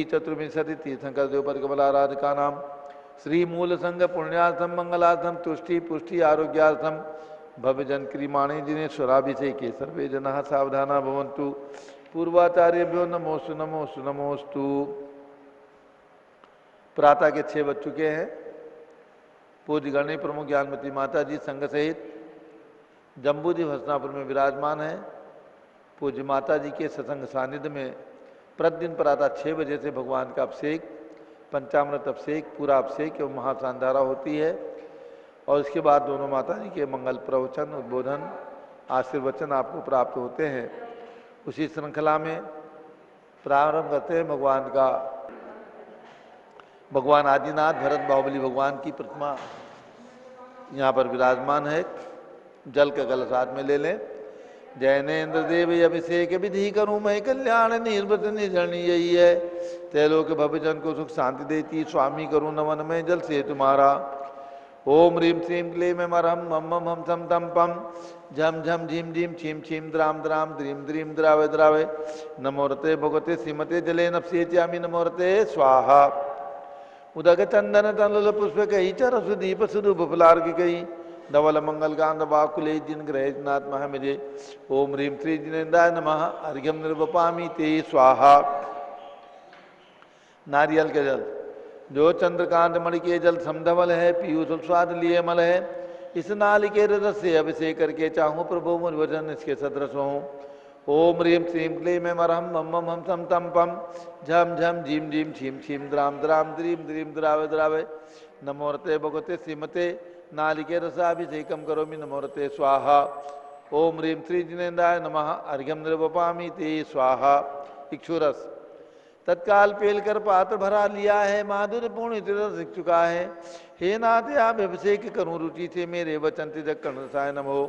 चतुर्विंशति तीर्थंकर द्योपर कमलाराधिका नाम श्री मूल संघ पुण्यार्थम मंगलार्थम तुष्टि पुष्टि आरोग्यार्थम भव्य जन क्रीमाणे जिनेश्वराभिषेके सर्वे जनाः सावधाना भवन्तु। पूर्वाचार्यभ्यो नमोस्तु नमोस्तु नमोस्तु। प्रातः के 6 बज चुके हैं। पूज्य गणेश प्रमुख ज्ञानमती माता जी संघ सहित जम्बूद्वीप हसनापुर में विराजमान है। पूज्य माता जी के सत्संग सानिध्य में प्रतिदिन प्रातः 6 बजे से भगवान का अभिषेक, पंचामृत अभिषेक, पूरा अभिषेक एवं महासांधारा होती है और इसके बाद दोनों माता जी के मंगल प्रवचन, उद्बोधन, आशीर्वचन आपको प्राप्त होते हैं। उसी श्रृंखला में प्रारंभ करते हैं भगवान का। भगवान आदिनाथ भरत बाहुबली भगवान की प्रतिमा यहाँ पर विराजमान है। जल का कलश हाथ में ले लें। जैनेन्द्र देव अभिषेक विधि करूँ मैं कल्याण निर्वृत निर्जनी यही है। तैलोक भवजन को सुख शांति देती स्वामी करूँ नमन में जल से तुम्हारा। ओम ह्रीम श्रीम क्लीम मरहम मम मम हम सम तम पम झम झम झीम झीम छीम छीम द्राम द्राम द्रीम द्रीम द्रावे द्रावे नमोरते भगवते श्रीमते जले नप्स्येत्यामि नमोरते स्वाहा। उदक चंदन तनुल पुष्प कही चरस दीप सुदुप फलार्घ कही धवल मंगल कांद बाकुले जिन ग्रहनाथ महमिजे। ओम ह्रीम श्री जिनेन्द्राय नमः अर्घ्यम निर्वपामि ते स्वाहा। नारियल के जल जो चंद्रकांत मणि के जल समधवल है, पीयूष स्वाद लिए मल है। इस नाल के रस से अभिषेक करके चाहूँ प्रभु मुझ वचन इसके सदृश हों। ओम ह्रीम श्रीम क्लीम मरहम मम मम हम सम तम पम झम झम झीम झीम छीम छीम द्राम द्राम द्रीम द्रीम द्रावे द्रावे नमोरते भगवते श्रीमते नालिके रसाभिषेकम करोमि नमोरते स्वाहा। ओम ह्रीम श्री जिनेन्द्राय नमः अर्घ्यम निर्वपामि ते स्वाहा। इक्षुरस तत्काल पेल कर पात्र भरा लिया है, माधुर्य पूर्ण रस सिख चुका है। हे नाथ आप अभिषेक करूँ रुचि से मेरे वचन तिजक कर्णसाय नमो।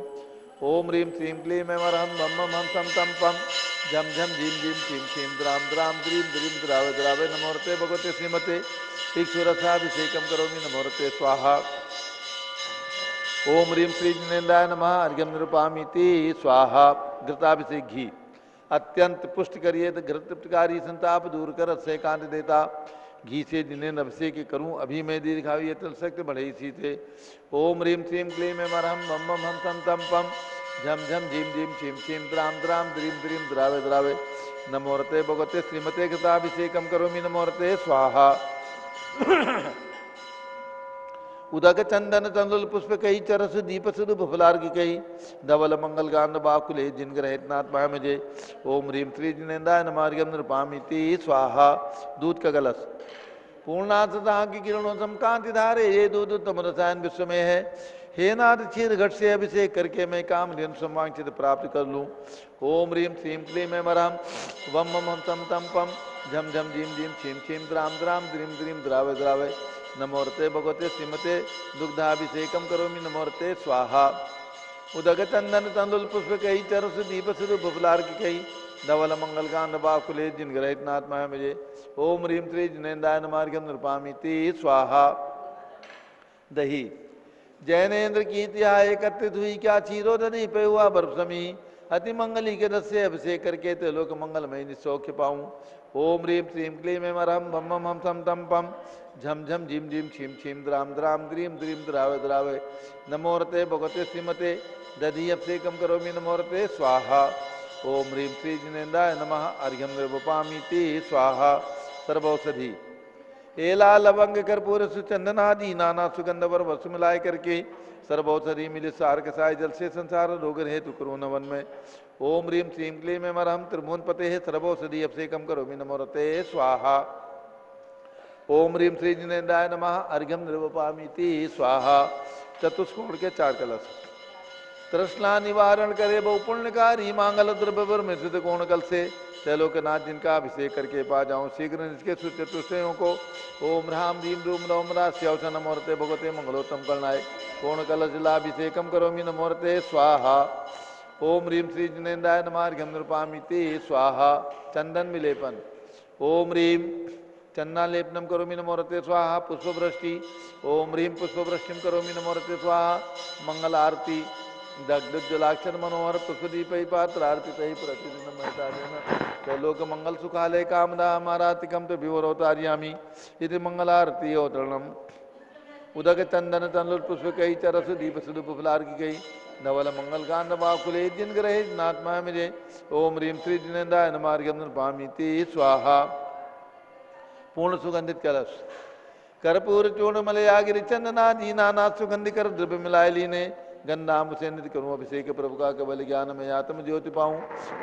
ओम ह्रीम श्रीम क्लीम मरहम मम मम हम सम तम पम झम झम झीम झीम छीम छीम द्राम द्राम द्रीम द्रीम द्रावे द्रावे नमोरते भगवते श्रीमते इक्षुरसाभिषेकम करोमि नमोरते स्वाहा। ओम ह्रीम श्री जिनेन्द्राय नमः अर्घ्यम निरूपामि ते स्वाहा। घृताभिषेक घी अत्यंत पुष्ट करिए तो घृतकारी संताप दूर कर से कांत देता। घी से जिन्हें अभिषेक करूं अभी मैं दीर्घायु ये तल शक्ति बढ़े इसी से। ओम ह्रीम श्रीम क्लीम मरहम मम मम हम सम तम पम झम झम झीम झीम छीम छीम द्राम द्राम द्रीम द्रीम द्रावे द्रावे नमोरते भगवते श्रीमते घृताभिषेकम करोमि नमोरते स्वाहा। उदक चंदन तंदुल पुष्प कही चरस दीप सुदुप फलार्घ कही धवल मंगल गांध बाकुले जिन ग्रहनाथ महमजे। ओम ह्रीम श्री जिनेन्द्राय नमः अर्घ्यम निरूपामि ते स्वाहा। दूध का कलश पूर्णार्थता की किरणों समकांति धारे ये दूध उत्तम रसायन विश्व में है। हे नाथ क्षीर घट से अभिषेक करके मैं काम दिन समांचित प्राप्त कर लूँ। ओम ह्रीम श्रीम क्लीम मरहम वम मम हम तम तम पम झम झम झीम झीम छीम छीम द्राम द्राम द्रीम द्रीम द्रावे द्रावे नमोरते भगवते श्रीमते दुग्धाभिषेकम करोमि नमोरते स्वाहा। उदक चंदन तंदुल पुष्प कही चरस दीप सुदुप फलार्घ कही धवल मंगल कांड बाकुले जिन ग्रहनाथ महमजे। ओम ह्रीम श्री जिनेन्द्राय नमः अर्घ्यम निरूपामि ते स्वाहा। दही जैनेन्द्र की तिहाय एकत्रित हुई क्या चीरो दधी पे हुआ बर्फ समी। अति मंगली के रस से अभिषेक करके त्रिलोक मंगलमय निसौख्य पाऊँ। ओम ह्रीम श्रीम क्लीम मरहम मम मम हम सम तम पम झम झम झीम झीम छीम छीम द्राम द्राम द्रीम द्रीम द्रावे द्रावे नमोरते भगवते श्रीमते दधी अभिषेकम करोमि नमोरते स्वाहा। ओम ह्रीम श्री जिनेन्द्राय नमः अर्घ्यम निर्वपामि ते स्वाहा। सर्वौषधि एला लवंग कर्पूर सुचंदनादि नाना सुगंध वर वसु मिलाए करके सर्वौषधि मिले सार कसाय जल से संसार रोग हेतु करो नवन में। ओम ह्रीम श्रीम क्लीम मरहम त्रिभुवन पते सर्वौषधि अभिषेकम करोमि नमोरते स्वाहा। ओम ह्रीम श्री जिनेन्द्राय नमः अर्घ्यम निर्वपामि ते स्वाहा। चतुष्कोण के 4 कलश तृष्णा निवारण करे बहु पुण्यकारी मांगल द्रव्य मिश्रित कोण कल से त्रैलोकनाथ जिनका अभिषेक करके पा जाऊं शीघ्र इसके चतुष्टयों को। ओम ह्राम ह्रीम रूम रौम रास्यौष नमोरते भगवते मंगलोत्तम कलनाय कोण कलश जलाभिषेकम करोमि नमोरते स्वाहा। ओम ह्रीम श्री जिनेन्द्राय नमः अर्घ्यम निरूपामि ते स्वाहा। चंदन विलेपन ओम ह्रीम चन्नालेपनम करोमि नमोरते स्वाहा। पुष्पवृष्टि ओम ह्रीम पुष्पवृष्टिम करोमि नमोरते स्वाहा। मंगल आरती दग्धज्वलाक्षर मनोहर पुष्पदीप पात्रार्पित प्रतिदिन महतारेण त्रैलोक मंगल सुखालय कामदा मारातिकम तो विवरोतार्यामी इति मंगलारती अवतरणम उदक चंदन तनुल पुष्प कई चरस दीप सुदु पुफलार की गई नवल मंगल कांड बाकुले जिन ग्रहे नात्मा मिले ओम ह्रीम श्री जिनेन्द्राय नमार्गम पामीति स्वाहा पूर्ण सुगंधित कलश कर्पूर चूर्ण मलयागिरि चंदना दीनानाथ सुगंधि कर द्रव्य मिलाय लीने गंधाम से निधि करूँ अभिषेक प्रभु का केवल ज्ञान में आत्म ज्योति पाऊँ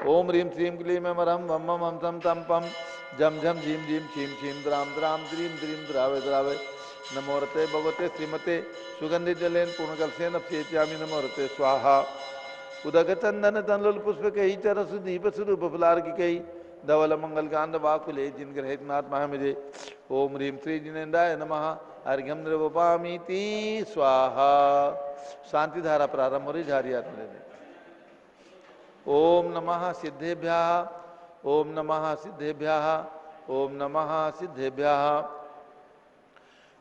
ओम ह्रीम श्रीम क्लीम मरम वम मम हम तम तम पम झम झम झीम झीम छीम छीम द्राम द्राम द्रीम द्रीम द्रावे द्रावे नमोरते भगवते श्रीमते सुगंधित जलेन पूर्ण कलसेन अप्येत्यामि नमोरते स्वाहा उदक चंदन तनुल पुष्प कही चरस दीप स्वरूप फुलार की कही धवल मंगल कांड वाकुले जिन ग्रहित नाथ महामिजे ओम ह्रीम श्री जिनेन्द्राय नमः अर्घ्यम द्रवपामीति स्वाहा शांति धारा प्रारंभ हो रही झारी हाथ में ओम नमः सिद्धेभ्यः ओम नमः सिद्धेभ्यः ओम नमः सिद्धेभ्यः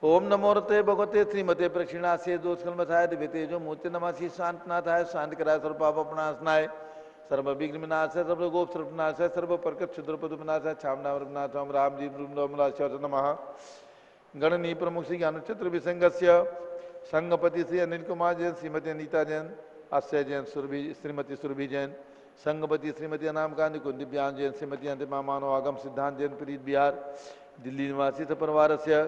ओम नमोरते भगवते श्रीमते प्रक्षिणा से दोषकलमथाय दिव्यते जो मूर्ति नमः श्री शांतनाथाय शांति कराय सर्व पाप अपनाशनाय सर्व विघ्न विनाशाय सर्व गोप सर्वनाशाय सर्व प्रकट क्षुद्र पदुपनाशाय छामनावरनाथ ओम राम जी नमः नमः गणनी प्रमुख श्री ज्ञानचत्र विसंगस्य संगपति श्री अनिल कुमार जैन श्रीमती अनीता जैन अक्षय जैन सुरभि श्रीमती सुरभि जैन संगपति श्रीमती अनाम गांधी कुंदिव्यान जैन श्रीमती अंतिमा मानव आगम सिद्धांत जैन प्रीत बिहार दिल्ली निवासी परिवार से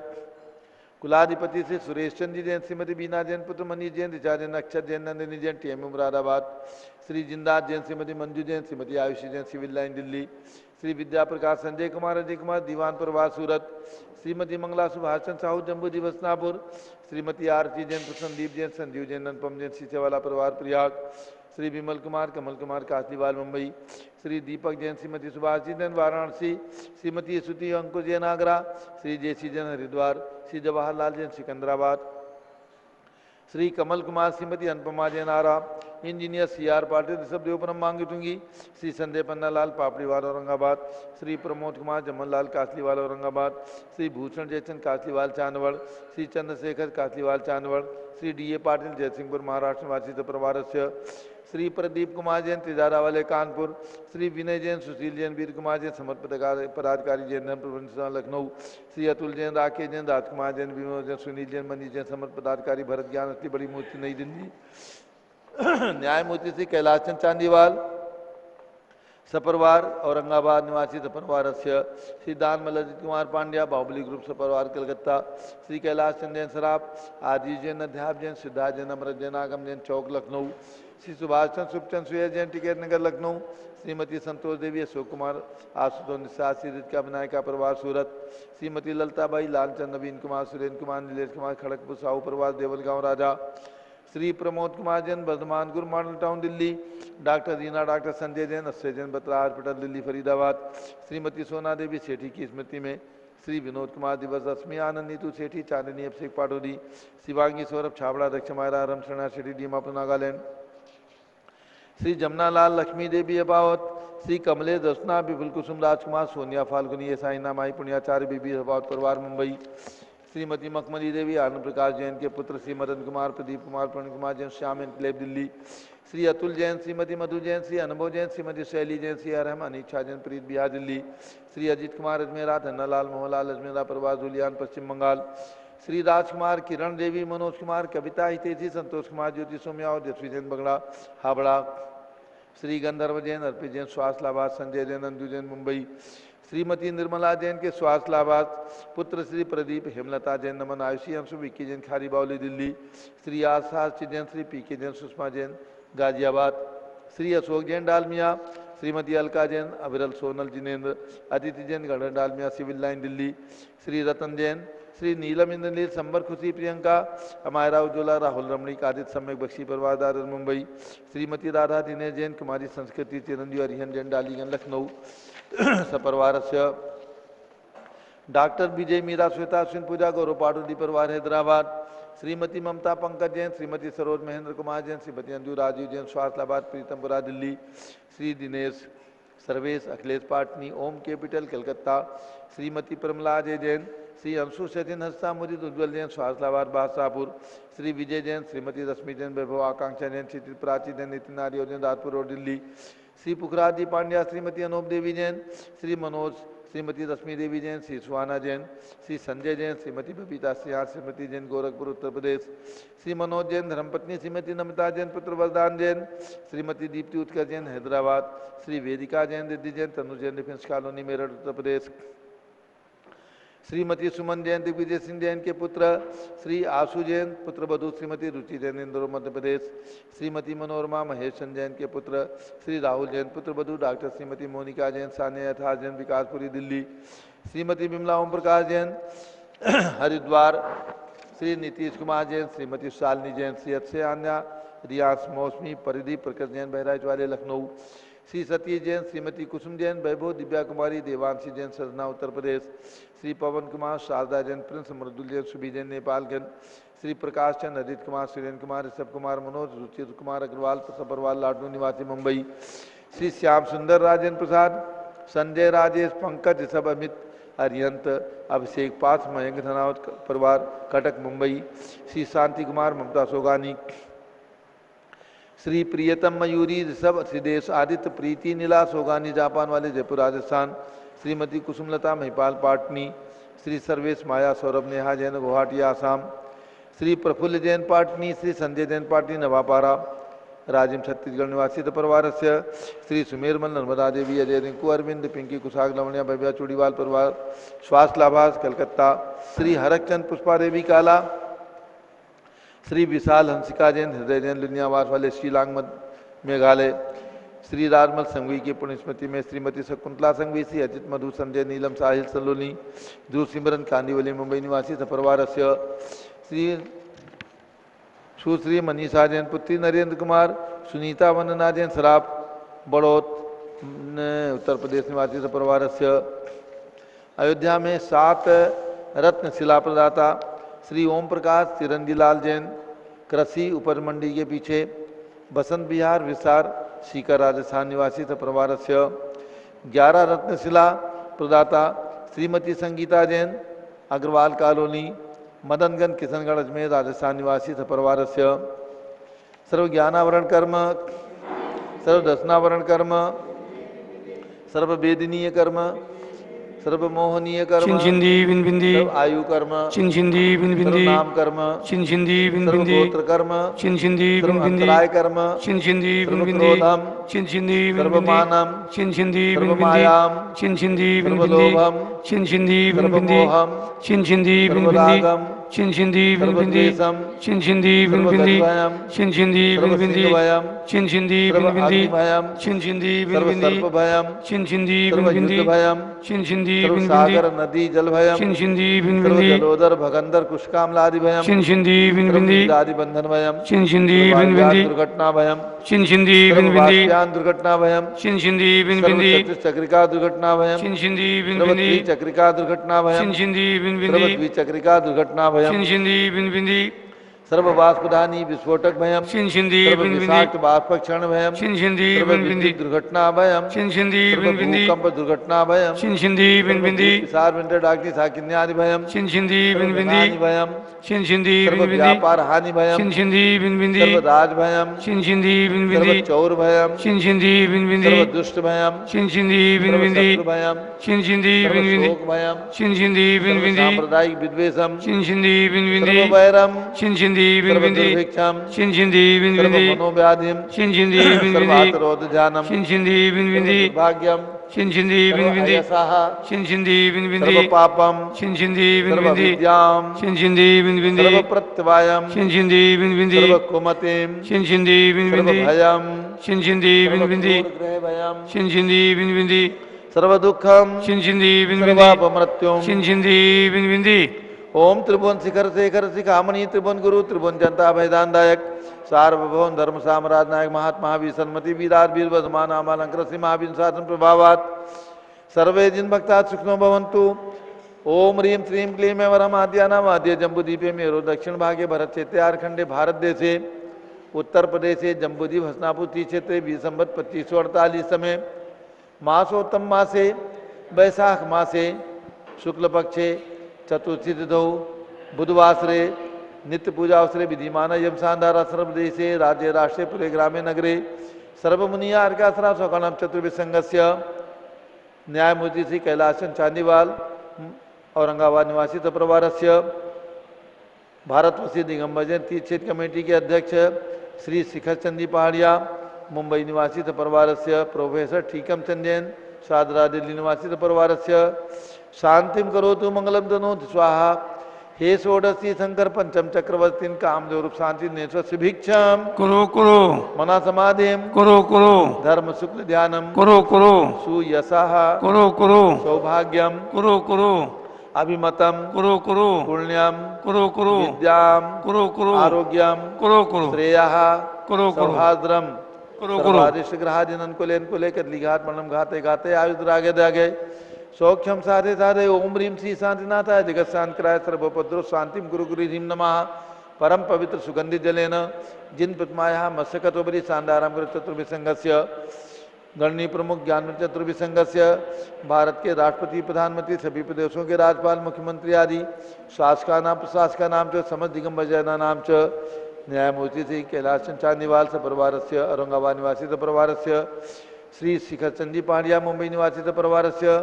कुलाधिपति से सुरेश चंद्र जैन श्रीमती बीना जैन पुत्र Manish Jain Richa Jain Akshar Jain Nandini Jain TM Moradabad Shri Jindas Jain Shrimati Manju Jain Shrimati Ayushi Jain civil line Delhi Shri Vidya Prakash Sanjay Kumar Ajay Kumar Diwan प्रवास सूरत श्रीमती मंगला सुभाषचंद साहू जम्बू दिवसनापुर श्रीमती आरती जैन प्रसन्नदीप जैन संजीव जैन अनुपम जैन सीसेवाला परिवार Prayag Shri Vimal Kumar Kamal Kumar Kasliwal Mumbai Shri Deepak Jain Shrimati Subhashi Jain Varanasi Shrimati Suti Ankur Jain Agra Shri Jaysi Jain Haridwar Shri Jawaharlal Jain Secunderabad Shri Kamal Kumar Shrimati Anupama Jain Ara engineer CR Patil Rishabh Devpuram Mangitungi Shri Sanjay Pannalal Papdiwal Aurangabad Shri Pramod Kumar Jamnalal Kasliwal Aurangabad Shri Bhushan Jaichand Kasliwal Chandwad Shri Chandrashekhar Kasliwal Chandwad Shri DA Patil Jaysingpur Maharashtra निवासी परिवार श्री प्रदीप कुमार जैन तिजारा वाले कानपुर श्री विनय जैन सुशील जैन वीर कुमार जैन समर्थ पदाधिकारी जैन लखनऊ श्री अतुल जैन राकेश जैन राजकुमार जैन विनोद जैन सुनील जैन मनीष जैन समर्थ पदाधिकारी भरत ज्ञान असली बड़ी मूर्ति नई दिल्ली न्यायमूर्ति श्री कैलाश चंद चांदीवाल सपरवार औरंगाबाद निवासी सपरवार श्री दान मलजित कुमार पांड्या बाहुबली ग्रुप सपरवार कलकत्ता श्री कैलाश चंद जैन सराफ आदि जैन अध्याप जैन सिद्धार्थ जैन अमृत जैन आगम जैन चौक लखनऊ श्री सुभाष चंद सुखचंद सुया जैन टिकैत नगर लखनऊ श्रीमती संतोष देवी अशोक कुमार आशुतोष निषाद श्री रितिका विनायका परिवार सूरत श्रीमती ललताबाई लालचंद नवीन कुमार सुरेंद्र कुमार नीलेश कुमार खड़गपुर साहू परिवार देवलगांव राजा श्री प्रमोद कुमार जैन वर्धमान गुरु model town Delhi doctor Reena doctor Sanjay Jain Akshay Jain Batra hospital Delhi Faridabad Shrimati सोना देवी सेठी की स्मृति में श्री विनोद कुमार दिवस रश्मि आनंद नीतू सेठी चांदनी अभिषेक पाटोदी शिवांगी सौरभ छाबड़ा दक्ष मायरा रमशरणा सेठी दीमापुर नागालैंड श्री जमनालाल लक्ष्मी देवी अबावत श्री कमलेश दर्शना विपुल कुसुम राजकुमार सोनिया फाल्गुनी साइना माई पुण्याचार्य बीबी अबावत परिवार मुंबई श्रीमती मखमली देवी आनंद प्रकाश जैन के पुत्र श्री मदन कुमार प्रदीप कुमार प्रण कुमार जैन श्याम एनक्लेव दिल्ली श्री अतुल जैन श्रीमती मधु जैन श्री अनुभव जैन श्रीमती शैली जैन श्री रहमान अनिच्छा जैन प्रीत बिहार दिल्ली श्री अजीत कुमार अजमेरा धन्नालाल मोहनलाल अजमेरा परिवार जुलियान पश्चिम बंगाल श्री राजकुमार किरण देवी मनोज कुमार कविता हितेशी संतोष कुमार ज्योति सोम्या और जसवी जैन बंगड़ा हावड़ा श्री गंधर्व जैन अर्पित जैन स्वास्थ्य लाभार्थ संजय जैन अंजू जैन मुंबई श्रीमती निर्मला जैन के स्वास्थ्य लाभार्थ पुत्र श्री प्रदीप हेमलता जैन नमन आयुषी अंशु विक्की जैन खारी बावली दिल्ली श्री आशा जैन श्री PK जैन सुषमा जैन गाजियाबाद श्री अशोक जैन डालमिया श्रीमती अलका जैन अविरल सोनल जिनेन्द्र अदिति जैन गढ़ डालमिया सिविल लाइन दिल्ली श्री रतन जैन श्री नीलम इंद्रनील संबर खुशी प्रियंका अमायरा उज्ज्वला राहुल रमणीक आदित्य सम्यक बख्शी परिवार दादर मुंबई श्रीमती राधा दिनेश जैन कुमारी संस्कृति चिरंजीव हरिहन जैन डालीगंज लखनऊ सपरिवार डॉक्टर विजय मीरा श्वेता अश्विन पूजा गौरव पाटोदी परिवार हैदराबाद श्रीमती ममता पंकज जैन श्रीमती सरोज महेंद्र कुमार जैन श्रीमती अंजू राजीव जैन स्वास्थ्यलाबाद प्रीतमपुरा दिल्ली श्री दिनेश सर्वेश अखिलेश पाटनी ओम कैपिटल कलकत्ता श्रीमती प्रमला अजय जैन श्री अंशु सचिन हस्ता मुदित उज्ज्वल जैन स्वास्थ्यलाबाद बादशाहपुर, श्री विजय जैन, श्रीमती रश्मि जैन, वैभव आकांक्षा जैन, श्री प्राची जैन, नितिन आर्य जैन, राजपुर रोड दिल्ली, श्री पुखराज जी पांड्या, श्रीमती अनूप देवी जैन, श्री मनोज, श्रीमती रश्मि देवी जैन, श्री सुहाना जैन, श्री संजय जैन, श्रीमती बबीता सिंह, श्रीमती जैन गोरखपुर उत्तर प्रदेश, श्री मनोज जैन, धर्मपत्नी श्रीमती नमिता जैन, पुत्र वरदान जैन, श्रीमती दीप्ति उत्कर जैन हैदराबाद, श्री वेदिका जैन, रिद्धि जैन, तनु जैन, डिफेंस कॉलोनी मेरठ उत्तर प्रदेश, श्रीमती सुमन जैन, दिग्विजय सिंह जैन के पुत्र श्री आशु जैन, पुत्र वधु श्रीमती रुचि जैन, इंदौर मध्य प्रदेश, श्रीमती मनोरमा महेशन जैन के पुत्र श्री राहुल जैन, पुत्र वधु डॉक्टर श्रीमती मोनिका जैन, सानिया यथार्थ जैन, विकासपुरी दिल्ली, श्रीमती विमला ओम प्रकाश जैन हरिद्वार, श्री नीतीश कुमार जैन, श्रीमती शालिनी जैन, श्री अक्षय आन्या, रियास मौसमी, परिधि प्रकाश जैन, बहराइच वाले लखनऊ, श्री सतीश जैन, श्रीमती कुसुम जैन, वैभव दिव्या कुमारी, देवांशी जैन, सजना उत्तर प्रदेश, श्री पवन कुमार, शारदा जैन, प्रिंस मृदुल जैन, सुबी जैन, नेपालगंज, श्री प्रकाश चंद, अजित कुमार, सुरेंद्र कुमार, ऋषभ कुमार, मनोज, रुचिर कुमार अग्रवाल, सब्बरवाल, लाडू निवासी मुंबई, श्री श्याम सुंदर राजेंद्र प्रसाद, संजय राजेश, पंकज, ऋषभ, अमित, अरियंत, अभिषेक पास, मयंक धनावत परिवार, कटक मुंबई, श्री शांति कुमार, ममता सोगानी, श्री प्रियतम मयूरी, ऋषभ, श्रीदेश आदित्य, प्रीति नीला सोगानी, जापान वाले, जयपुर राजस्थान, श्रीमती कुसुमलता महिपाल पाटनी, श्री सर्वेश माया सौरभ नेहा जैन, गुवाहाटी आसाम, श्री प्रफुल्ल जैन पाटनी, श्री संजय जैन पाटनी, नवापारा, राजिम छत्तीसगढ़ निवासी परिवार से, श्री सुमेरमल, नर्मदा देवी, अजय रिंकू, अरविंद, पिंकी कुशाग, लवणिया, भव्या चूड़ीवाल परिवार, स्वास्थ्य लाभास कलकत्ता, श्री हरकचंद पुष्पा देवी काला, श्री विशाल हंसिका जैन, हृदय जैन, लुनियावास वाले, शिलांग मेघालय, श्री राजमल संघवी की पुण्य स्मृति में श्रीमती शकुंतला संघवी, श्री अजित मधु, संजय नीलम, साहिल सलोनी, ध्रुव सिमरन कांदीवली मुंबई निवासी परिवार से, श्री सुश्री मनीषा जैन, पुत्री नरेंद्र कुमार, सुनीता वंदना जैन, सराफ बड़ौत उत्तर प्रदेश निवासी परिवार से, अयोध्या में 7 रत्न शिला प्रदाता श्री ओम प्रकाश, चिरंजी लाल जैन, कृषि उपज मंडी के पीछे, बसंत विहार विसार, सीकर राजस्थान निवासी परिवार से, 11 रत्नशिला प्रदाता श्रीमती संगीता जैन, अग्रवाल कॉलोनी, मदनगंज, किशनगढ़, अजमेर राजस्थान निवासी परिवार से, सर्व ज्ञानावरण कर्म, सर्व दर्शनावरण कर्म, सर्व वेदनीय कर्म, सर्वमोहनीय कर्म, चिंचिंदी बिंबिंदी, सर्व आयु कर्म, चिंचिंदी बिंबिंदी, नाम कर्म, चिंचिंदी बिंबिंदी, गोत्र कर्म, चिंचिंदी बिंबिंदी, अंतराय कर्म, चिंचिंदी बिंबिंदी, सर्वक्रोधम, चिंचिंदी बिंबिंदी, सर्वमानम, चिंचिंदी बिंबिंदी, सर्वमायाम, चिंचिंदी बिंबिंदी, सर्वलोभम, चिंचिंदी बिंबिंदी, सर्वमोहम, चिंचिंदी बिंबिंदी, सर्वरागम, चिंचिंदी बिंबिंदी, सर्वद्वेषम, चिंचिंदी बिंबिंदी, सर्वगर्भयम, चिंचिंदी बिंबिंदी, सर्वसिंहभयम, चिंचिंदी बिंबिंदी, सर्वाग्निभयम, चिंचिंदी बिंबिंदी, सर्वसर्पभयम, चिंचिंदी बिंबिंदी, सर्वयुद्धभयम, चिंचिंदी बिंबिंदी, सर्वसागर नदी जलभयम, चिंचिंदी बिंबिंदी, सर्वजलोदर भगंदर कुशकामलादिभयम, चिंचिंदी बिंबिंदी, सर्वविदादिबंधनभयम, चिंचिंदी सर्ववायुव्याध बिंबिंदी, दुर्घटनाभयम, चिंचिंदी बिंबिंदी, सर्ववास्यान दुर्घटनाभयम, चिंचिंदी बिंबिंदी, सर्वचक्रिका दुर्घटनाभयम, चिंचिंदी बिंबिंदी, सर्वत्रिचक्रिका दुर्घटनाभयम, चिंचिंदी बिंबिंदी, सर्वद्विचक्रिका दुर्घटनाभयम, चिंचिंदी बिंबिंदी, सर्ववाष्पदानी विस्फोटक भयम, चिंचिंदी बिंबिंदी, सर्वविषाक्त बाष्पक्षण भयम, चिंचिंदी बिंबिंदी, सर्वविद्युत दुर्घटना भयम, चिंचिंदी बिंबिंदी, सर्वभूकंप दुर्घटना भयम, चिंचिंदी बिंबिंदी, सर्वभूपिसार विंटरडाग्नि साकिन्यादि भयम, चिंचिंदी बिंबिंदी, सर्वविनानि भयम, चिंचिंदी बिंबिंदी, सर्वव्यापार हानि भयम, चिंचिंदी बिंबिंदी, सर्वराज भयम, चिंचिंदी बिंबिंदी, सर्वचौर भयम, चिंचिंदी बिंबिंदी, सर्वदुष्ट भयम, चिंचिंदी बिंबिंदी, सर्वशत्रु भयम, चिंचिंदी बिंबिंदी, सर्वशोक भयम, चिंचिंदी बिंबिंदी, सर्वसांप्रदायिक विद्वेषम, चिंचिंदी बिंबिंदी, सर्ववैरम, चिंचिंदी बिंबिंदी, सर्वदुर्भिक्षम, चिंचिंदी बिंबिंदी, सर्वमनोव्याधिम, चिंचिंदी बिंबिंदी, सर्वातरोधजानम, चिंचिंदी बिंबिंदी, सर्वदुर्भाग्यम, चिंचिंदी बिंबिंदी, सर्वअयसः, चिंचिंदी बिंबिंदी, सर्वपापम, चिंचिंदी बिंबिंदी, सर्वविद्याम, चिंचिंदी बिंबिंदी, सर्वप्रत्यवायम, चिंचिंदी बिंबिंदी, सर्वकुमतिम, चिंचिंदी बिंबिंदी, सर्वभयम, चिंचिंदी बिंबिंदी, सर्वक्रूरग्रहभयम, चिंचिंदी बिंबिंदी, सर्वदुःखम, चिंचिंदी बिंबिंदी, सर्वापमृत्युम, चिंचिंदी बिंबिंदी, ओम त्रिभुवन शिखर शेखर शिखामणि त्रिभुवन गुरु त्रिभुवन जनता भयदानदायक सार्वभौम धर्म साम्राज्य नायक महात्मा वीर सन्मति वीरार वीर वर्धमान आमालंकर सिंहावीन शासन प्रभावात सर्वे जिन भक्ता सुखनो भवन्तु। ओम ह्रीं श्रीं क्लीं वरम आद्यानाम आद्य जम्बूदीपे मेरो दक्षिण भागे भरत क्षेत्रे आरखंडे भारत देशे उत्तर प्रदेशे जम्बूद्वीप हसनापुर क्षेत्रे 20 संवत 2548 समय मासोत्तम मासे वैशाख मासे शुक्ल पक्षे चतुर्थी तिथौ बुधवासरे नित्य पूजा अवसरे विधिमान यम शानदार सर्वदेशे राज्य राष्ट्रे पुरे ग्रामे नगरे सर्वमुनिया अर्कासरा स्वकणम चतुर्विसंगस्य न्यायमूर्ति श्री कैलासन चांदीवाल औरंगाबाद निवासी प्रवारस्य भारतवर्षीय दिगंबर जैन तीर्थ क्षेत्र कमेटी के अध्यक्ष श्री शिखर चंदी पहाड़िया मुंबई निवासी परिवारस्य प्रोफेसर ठीकम चंद जैन शादरा दिल्ली निवासी परिवारस्य शांतिम करोतु मंगलम तनोतु स्वाहा हे षोडशी शंकर पंचम चक्रवर्ती कामदेव रूप शांति नेश्वर शिभिक्षम करो करो मना समाधिम करो करो धर्म शुक्ल ध्यानम करो करो सुयशः करो करो सौभाग्यम करो करो अभिमतम करो करो पुण्यम करो करो विद्याम करो करो आरोग्यम करो करो श्रेयः करो करो सौहार्द्रम करो करो सर्वादिष्ट ग्रहादिनन कुलेन कुले कदली घाट मणम घाते घाते आयुध रागे दागे सौख्यम साधे साधे ओम ह्रीम श्री शांतिनाथाय जगत शांतिराय सर्वोपद्रो शांतिम गुरु गुरु ह्रीम नमः परम पवित्र सुगंधि जलेन जिन प्रतिमाया मत्स्यकतोपरि शानदाराम चतुर्विसंगस्य गणनीय प्रमुख ज्ञान चतुर्विसंगस्य भारत के राष्ट्रपति प्रधानमंत्री सभी प्रदेशों के राज्यपाल मुख्यमंत्री आदि शासका नाम प्रशासका नाम च समस्त दिगंबर जैना नाम च न्यायमूर्ति श्री कैलाश चांदीवाल सपरिवारस्य औरंगाबाद निवासी सपरिवारस्य श्री शिखर चंदी पहाड़िया मुंबई निवासी सपरिवारस्य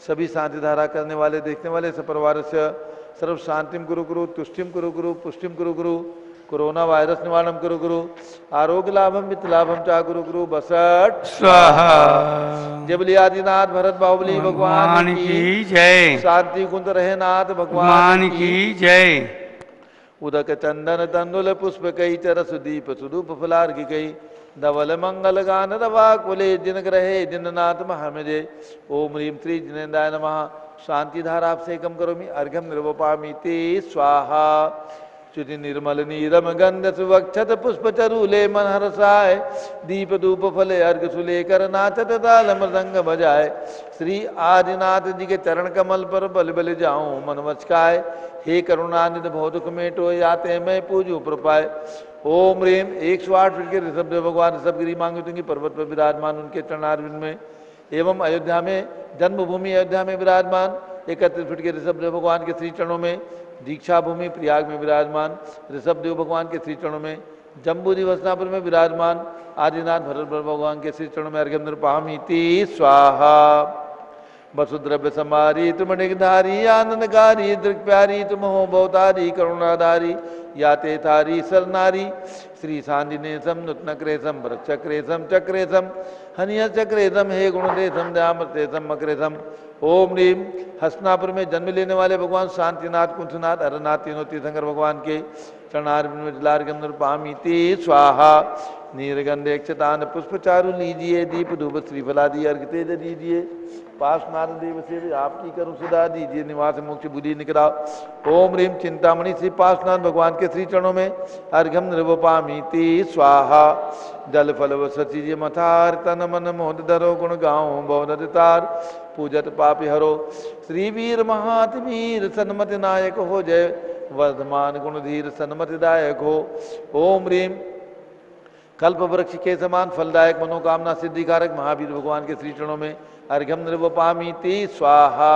सभी शांति धारा करने वाले देखने वाले सपरिवारस्य सर्व शांतिम गुरु गुरु तुष्टिम गुरु गुरु पुष्टिम गुरु गुरु कोरोना वायरस निवारणम गुरु गुरु आरोग्य लाभम वित्त लाभम चा गुरु गुरु बसट स्वाहा जबली आदिनाथ भरत बाहुबली भगवान की जय शांति कुंद रहे नाथ भगवान की जय उदक चंदन तंदुल पुष्प कई चरस दीप सुदूप फलार की कई धवल मंगल गान रवा कुले जिन ग्रहे जिननाथ महमजे ओम ह्रीम श्री जिनेन्द्राय नमः शांति धारा आप से कम करो मी अर्घम निर्वपामी ते स्वाहा च्युति निर्मल नीरम गंध सुवक्षत पुष्प चरूले मन हरसाय दीप धूप फले अर्घ सुलेकर नाचत ताल मृदंग बजाए श्री आदिनाथ जी के चरण कमल पर बल बल जाऊं मन वचकाय हे करुणानिधि भौतुक मेटो याते मैं पूजू प्रपाय ओम ह्रीम 108 फीट के ऋषभदेव भगवान ऋषभगिरी मांगी तुंगी पर्वत पर विराजमान उनके चरणारविंद में एवं अयोध्या में जन्मभूमि अयोध्या में विराजमान 31 फीट के ऋषभदेव भगवान के श्री चरणों में दीक्षा भूमि प्रयाग में विराजमान ऋषभदेव भगवान के श्री चरणों में जम्बू दिवसनापुर में विराजमान आदिनाथ भरत भगवान के श्री चरणों में अर्घ्यम नृपामीति स्वाहा वसुद्रव्य समारी तुम निगधारी आनंदकारी दृक प्यारी तुम हो बहुतारी करुणाधारी याते थारी सरनारी श्री सांदिनेशम नूतनक्रेशम वृक्षक्रेशम चक्रेशम हनिय चक्रेशम हे गुणदेशम दयामृतेशम मक्रेशम ओम ह्रीम हसनापुर में जन्म लेने वाले भगवान शांतिनाथ कुंठनाथ हरनाथ तीनों तीर्थंकर भगवान के चरणारविंद स्वाहा नीरगंधेक्षतान पुष्पचारु लीजिए दीप धूप श्रीफलादि अर्घ तेज दीजिए पास नारद देव से आपकी करुण सुधा दीजिए निवास मोक्ष बुद्धि निकराओ ओम ह्रीम चिंतामणि श्री पार्श्वनाथ भगवान के श्री चरणों में अर्घम निर्वपामीति स्वाहा जल फल सचिज मथार तन मन मोद धरो गुण गाँव बहुतार पूजत पापि हरो श्री वीर महातवीर सन्मति नायक हो जय वर्धमान गुणधीर सन्मति दायक हो ओम ह्रीम कल्प वृक्ष के समान फलदायक मनोकामना सिद्धिकारक महावीर भगवान के श्री चरणों में अर्घ्यम निर्वपामीति स्वाहा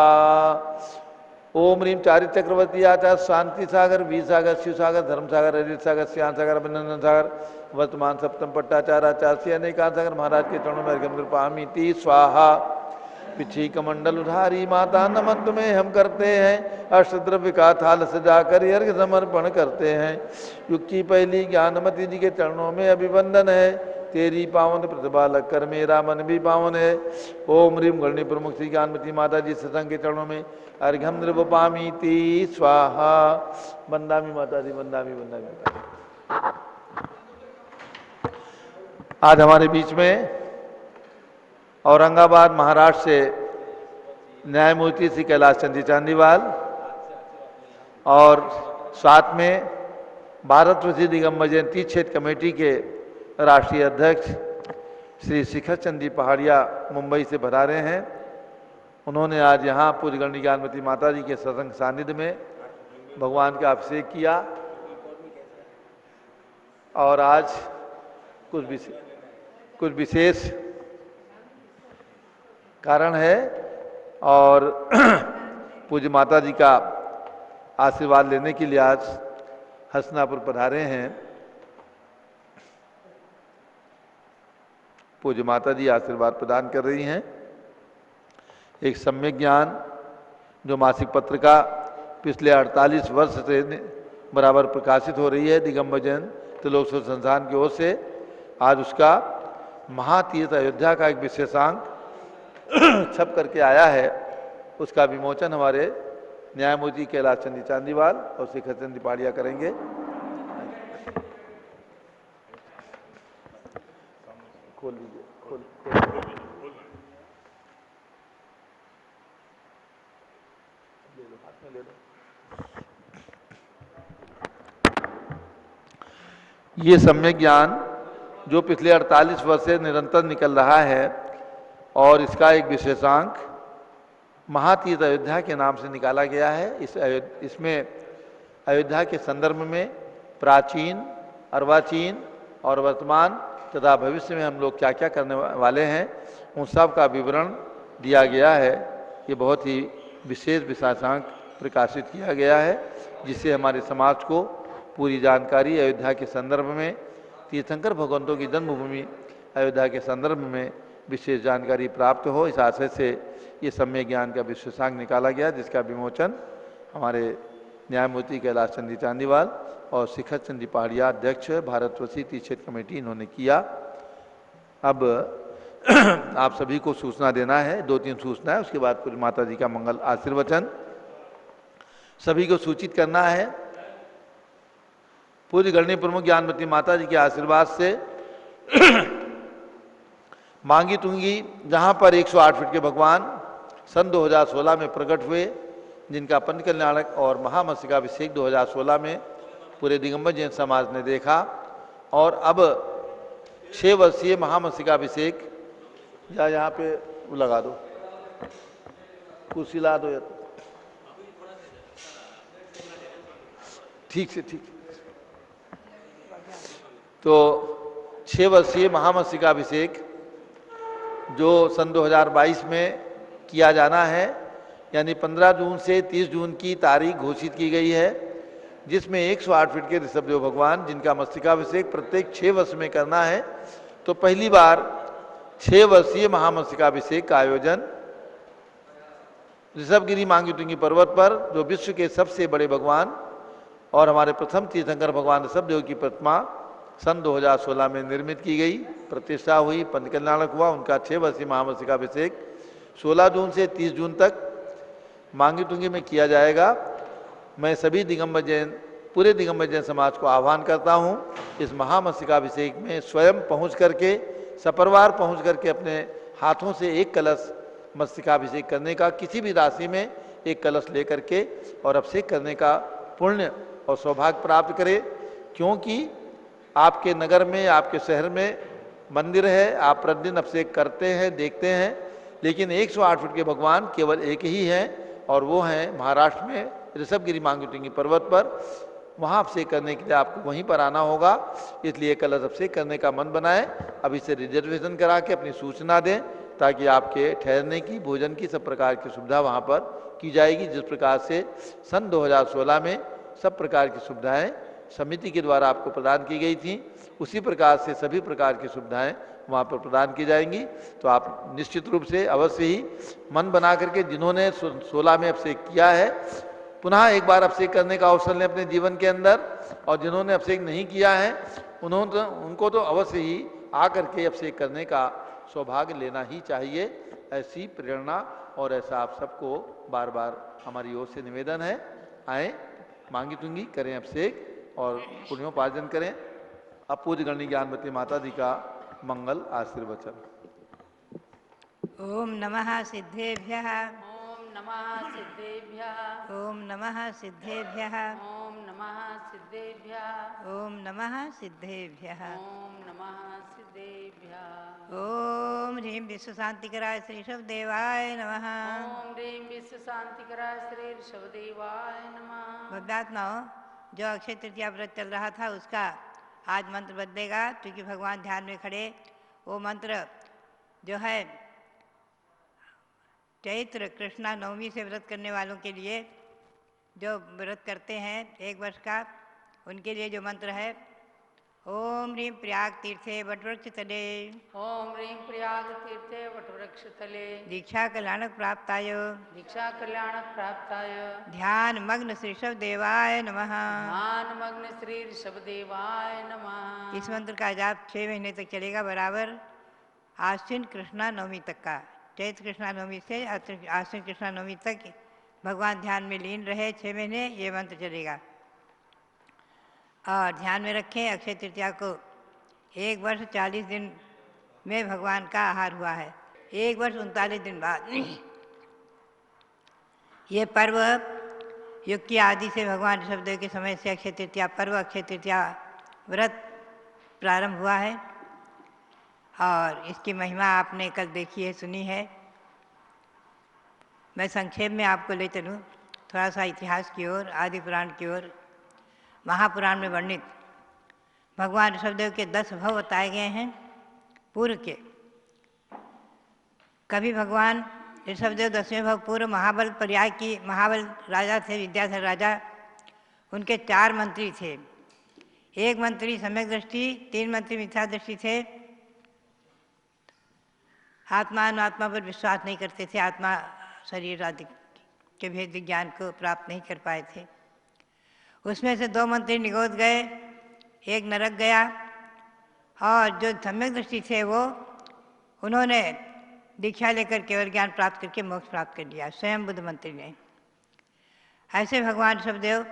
ओम ह्रीम चारित चक्रवर्ती आचार्य शांति सागर वीर सागर शिव सागर धर्म सागर हरित सागर श्याम सागर अभिनंदन सागर वर्तमान सप्तम पट्टाचार्य आचार्य श्री अनेकांत सागर महाराज के चरणों में अर्घ्यम निर्वपामीति स्वाहा पिछी कमंडल उधारी माता नमन तुम्हें हम करते हैं अष्टद्रव्य का थाल सजाकर अर्घ समर्पण करते हैं युग की पहली ज्ञानमती जी के चरणों में अभिवंदन है तेरी पावन प्रतिभा लग कर मेरा मन भी पावन है ओम ह्रीम गणनी प्रमुख श्री ज्ञानमती माता जी सत्संग के चरणों में अर्घ्यम निर्वपामीति स्वाहा वंदामी माता जी वंदामी वंदामी माता जी। आज हमारे बीच में औरंगाबाद महाराष्ट्र से न्यायमूर्ति श्री कैलाश चंदी चांदीवाल और साथ में भारत वर्षीय दिगंबर जैन तीर्थ क्षेत्र कमेटी के राष्ट्रीय अध्यक्ष श्री शिखर चंदी पहाड़िया मुंबई से भरा रहे हैं। उन्होंने आज यहाँ पूज्य गणनी ज्ञानमती माता जी के सत्संग सानिध्य में भगवान का अभिषेक किया और आज कुछ विशेष कारण है और पूज्य माता जी का आशीर्वाद लेने के लिए आज हसनापुर पधारे हैं। पूज्य माता जी आशीर्वाद प्रदान कर रही हैं। एक सम्यक ज्ञान जो मासिक पत्रिका पिछले 48 वर्ष से बराबर प्रकाशित हो रही है दिगंबर जैन त्रिलोकेश्वर संस्थान की ओर से, आज उसका महातीर्थ अयोध्या का एक विशेषांक छप करके आया है। उसका विमोचन हमारे न्यायमूर्ति कैलाश चंद्र चांदीवाल और शिखर चंद्र पाड़िया करेंगे। खोल लीजिए, खोल ले लो, हाथ में ले लो। ये सम्यक ज्ञान जो पिछले 48 वर्ष से निरंतर निकल रहा है और इसका एक विशेषांक महातीर्थ अयोध्या के नाम से निकाला गया है। इसमें अयोध्या के संदर्भ में प्राचीन, अर्वाचीन और वर्तमान तथा भविष्य में हम लोग क्या क्या करने वाले हैं उन सब का विवरण दिया गया है। ये बहुत ही विशेष विशेषांक प्रकाशित किया गया है जिससे हमारे समाज को पूरी जानकारी अयोध्या के संदर्भ में, तीर्थंकर भगवंतों की जन्मभूमि अयोध्या के संदर्भ में विशेष जानकारी प्राप्त हो। इस आशय से ये सम्यक ज्ञान का विशेषांक निकाला गया जिसका विमोचन हमारे न्यायमूर्ति कैलाश चंद्र चांदीवाल और शिखर चंद्र पाड़िया अध्यक्ष भारतवर्षीय तीर्थ कमेटी इन्होंने किया। अब आप सभी को सूचना देना है, 2-3 सूचना है, उसके बाद पूज्य माता जी का मंगल आशीर्वचन सभी को सूचित करना है। पूज्य गणनीय प्रमुख ज्ञानवती माता जी के आशीर्वाद से मांगी तुंगी जहाँ पर 108 फीट के भगवान सन 2016 में प्रकट हुए, जिनका पंच कल्याणक और महामस्तकाभिषेक 2016 में पूरे दिगंबर जैन समाज ने देखा, और अब 6 वर्षीय महामस्तकाभिषेक या यहाँ पे वो लगा दो, कुर्सी ला दो, या ठीक से ठीक। तो 6 वर्षीय महामस्तकाभिषेक जो सन 2022 में किया जाना है, यानी 15 जून से 30 जून की तारीख घोषित की गई है, जिसमें 108 फीट के ऋषभदेव भगवान जिनका मस्तकाभिषेक प्रत्येक 6 वर्ष में करना है। तो पहली बार 6 वर्षीय महामस्तकाभिषेक का आयोजन ऋषभगिरी मांगी तुंगी पर्वत पर, जो विश्व के सबसे बड़े भगवान और हमारे प्रथम तीर्थंकर भगवान ऋषभदेव की प्रतिमा सन 2016 में निर्मित की गई, प्रतिष्ठा हुई, पंच कल्याणक हुआ। उनका 6 वर्षीय महामस्तकाभिषेक 16 जून से 30 जून तक मांगी तुंगी में किया जाएगा। मैं सभी दिगंबर जैन, पूरे दिगंबर जैन समाज को आह्वान करता हूं इस महामस्तकाभिषेक में स्वयं पहुंच करके, सपरिवार पहुंच करके अपने हाथों से एक कलश मस्तकाभिषेक करने का, किसी भी राशि में एक कलश लेकर के और अभिषेक करने का पुण्य और सौभाग्य प्राप्त करें। क्योंकि आपके नगर में, आपके शहर में मंदिर है, आप प्रतिदिन अभिषेक करते हैं, देखते हैं, लेकिन 108 फीट के भगवान केवल एक ही हैं और वो हैं महाराष्ट्र में ऋषभगिरी मांगी तुंगी पर्वत पर। वहाँ अभिषेक करने के लिए आपको वहीं पर आना होगा, इसलिए कलश अभिषेक करने का मन बनाएं। अभी से रिजर्वेशन करा के अपनी सूचना दें ताकि आपके ठहरने की, भोजन की सब प्रकार की सुविधा वहाँ पर की जाएगी। जिस प्रकार से सन 2016 में सब प्रकार की सुविधाएं समिति के द्वारा आपको प्रदान की गई थी, उसी प्रकार से सभी प्रकार की सुविधाएं वहाँ पर प्रदान की जाएंगी। तो आप निश्चित रूप से अवश्य ही मन बना करके, जिन्होंने 16 में अभिषेक किया है, पुनः एक बार अभिषेक करने का अवसर लें अपने जीवन के अंदर, और जिन्होंने अभिषेक नहीं किया है उनको तो अवश्य ही आकर के अभिषेक करने का सौभाग्य लेना ही चाहिए। ऐसी प्रेरणा और ऐसा आप सबको बार बार हमारी ओर से निवेदन है। आए, मांगी तुंगी करें अभिषेक और पुण्योपार्जन करें। अब पूज्य गणनीय ज्ञानवती माता जी का मंगल आशीर्वचन। ओम नमः सिद्धेभ्यः, ओम नमः सिद्धेभ्यः, ओम नमः सिद्धेभ्यः, ओम नमः सिद्धेभ्यः, ओम नमः सिद्धेभ्यः, ओम नमः सिद्धेभ्यः। ओम ह्रीं विश्व शांतिकराय श्री ऋषभदेवाय नमः। ओम ह्रीं विश्व शांतिकराय श्री ऋषभदेवाय नमः। भव्यात्माओं, जो अक्षय तृतीया व्रत चल रहा था उसका आज मंत्र बदलेगा, क्योंकि भगवान ध्यान में खड़े। वो मंत्र जो है चैत्र कृष्णा नवमी से व्रत करने वालों के लिए जो व्रत करते हैं 1 वर्ष का, उनके लिए जो मंत्र है, ओम ह्रीं प्रयाग तीर्थे वटवृक्ष तले ओम ह्रीं प्रयाग तीर्थे वटवृक्ष तले दीक्षा कल्याण प्राप्ताय दीक्षा कल्याण प्राप्ताय ध्यान मग्न श्री ऋषभ देवाय नमः। ध्यान मग्न श्री ऋषभ देवाय नमः। इस मंत्र का जाप 6 महीने तक चलेगा, बराबर आश्विन कृष्णा नवमी तक का। चैत्र कृष्णा नवमी से आश्विन कृष्णा नवमी तक भगवान ध्यान में लीन रहे, 6 महीने ये मंत्र चलेगा। और ध्यान में रखें, अक्षय तृतीया को 1 वर्ष 40 दिन में भगवान का आहार हुआ है। 1 वर्ष 39 दिन बाद ये पर्व युग की आदि से भगवान ऋषभदेव के समय से अक्षय तृतीया पर्व, अक्षय तृतीया व्रत प्रारंभ हुआ है। और इसकी महिमा आपने कल देखी है, सुनी है। मैं संक्षेप में आपको ले चलूँ थोड़ा सा इतिहास की ओर, आदि पुराण की ओर। महापुराण में वर्णित भगवान ऋषभदेव के 10 भव बताए गए हैं पूर्व के। कभी भगवान ऋषभदेव 10वें भव पूर्व महाबल पर्याय की महाबल राजा थे, विद्याधर राजा। उनके 4 मंत्री थे, 1 मंत्री सम्यक दृष्टि, 3 मंत्री मिथ्या दृष्टि थे। आत्मा अनात्मा पर विश्वास नहीं करते थे, आत्मा शरीर आदि के भेद विज्ञान को प्राप्त नहीं कर पाए थे। उसमें से 2 मंत्री निगोद गए, 1 नरक गया। और जो सम्यक दृष्टि थे वो उन्होंने दीक्षा लेकर केवल ज्ञान प्राप्त करके मोक्ष प्राप्त कर लिया, स्वयं बुद्ध मंत्री ने। ऐसे भगवान ऋषभदेव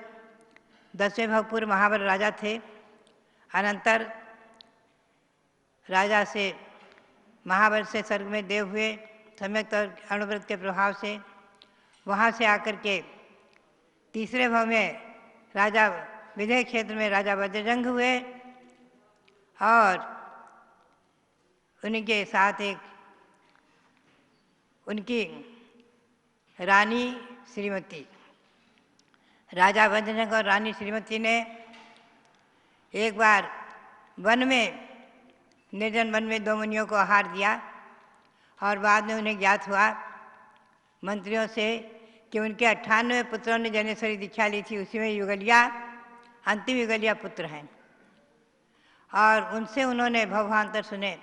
10वें भव पूर्व महाबल राजा थे। अनंतर राजा से महाबल से स्वर्ग में देव हुए, सम्यक और अणुव्रत के प्रभाव से। वहाँ से आकर के 3रे भव में राजा विदेह क्षेत्र में राजा वज्रजंग हुए। और उनके साथ एक उनकी रानी श्रीमती, राजा वज्रजंग और रानी श्रीमती ने एक बार वन में, निर्जन वन में 2 मुनियों को आहार दिया। और बाद में उन्हें ज्ञात हुआ मंत्रियों से कि उनके 98 पुत्रों ने जनेश्वरी दीक्षा ली थी, उसी में युगलिया अंतिम युगलिया पुत्र हैं। और उनसे उन्होंने भवभांतर सुने।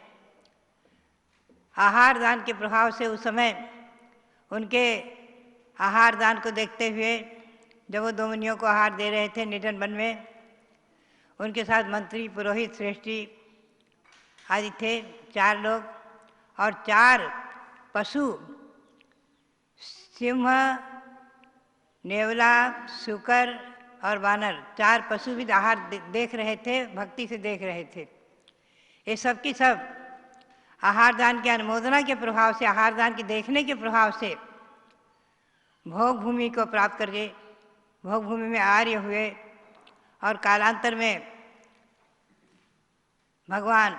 आहार दान के प्रभाव से उस समय उनके आहार दान को देखते हुए जब वो 2 मुनियों को आहार दे रहे थे निर्जन वन में, उनके साथ मंत्री, पुरोहित, श्रेष्ठी आदि थे, 4 लोग। और 4 पशु, सिंह, नेवला, सूकर और वानर, 4 पशु भी आहार देख रहे थे, भक्ति से देख रहे थे। ये सब की सब आहार दान के अनुमोदना के प्रभाव से, आहार दान के देखने के प्रभाव से भोग भूमि को प्राप्त करके भोग भूमि में आर्य हुए। और कालांतर में भगवान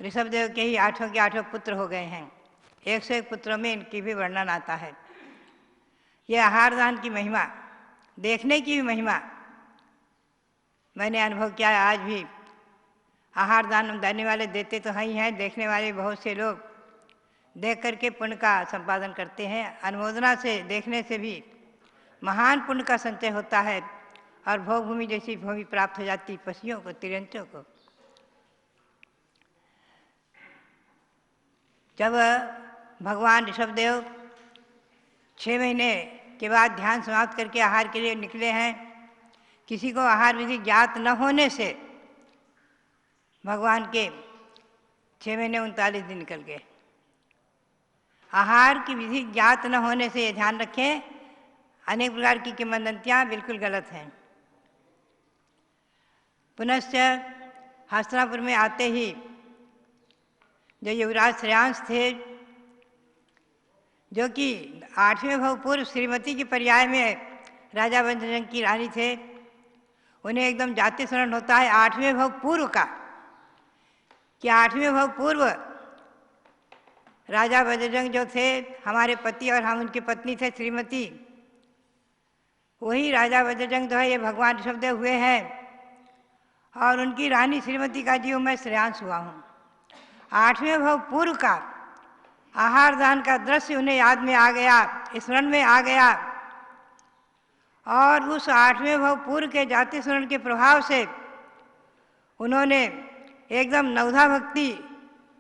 ऋषभदेव के ही 8 के 8 पुत्र हो गए हैं। 101 पुत्रों में इनकी भी वर्णन आता है। यह आहार दान की महिमा, देखने की भी महिमा मैंने अनुभव किया है। आज भी आहार दान देने वाले देते तो हैं ही हैं, देखने वाले बहुत से लोग देख करके पुण्य का संपादन करते हैं। अनुमोदना से, देखने से भी महान पुण्य का संचय होता है और भोग भूमि जैसी भूमि प्राप्त हो जाती पशुओं को, तिरंचों को। जब भगवान ऋषभदेव 6 महीने के बाद ध्यान समाप्त करके आहार के लिए निकले हैं, किसी को आहार विधि ज्ञात न होने से भगवान के 6 महीने 39 दिन निकल गए। आहार की विधि ज्ञात न होने से, ये ध्यान रखें, अनेक प्रकार की किंवदंतियाँ बिल्कुल गलत हैं। पुनश्च हस्तिनापुर में आते ही जो युवराज श्रेयांश थे, जो कि 8वें भव पूर्व श्रीमती के पर्याय में राजा वज्रजंग की रानी थे, उन्हें एकदम जाति स्मरण होता है 8वें भव पूर्व का, कि 8वें भव पूर्व राजा वज्रजंग जो थे हमारे पति और हम उनकी पत्नी थे श्रीमती, वही राजा वज्रजंग जो है ये भगवान ऋषभदेव हुए हैं। और उनकी रानी श्रीमती का जीव मैं श्रेयांश हुआ हूँ। 8वें भव पूर्व का आहार दान का दृश्य उन्हें याद में आ गया, स्मरण में आ गया। और उस 8वें भाव पूर्व के जाति स्मरण के प्रभाव से उन्होंने एकदम नवधा भक्ति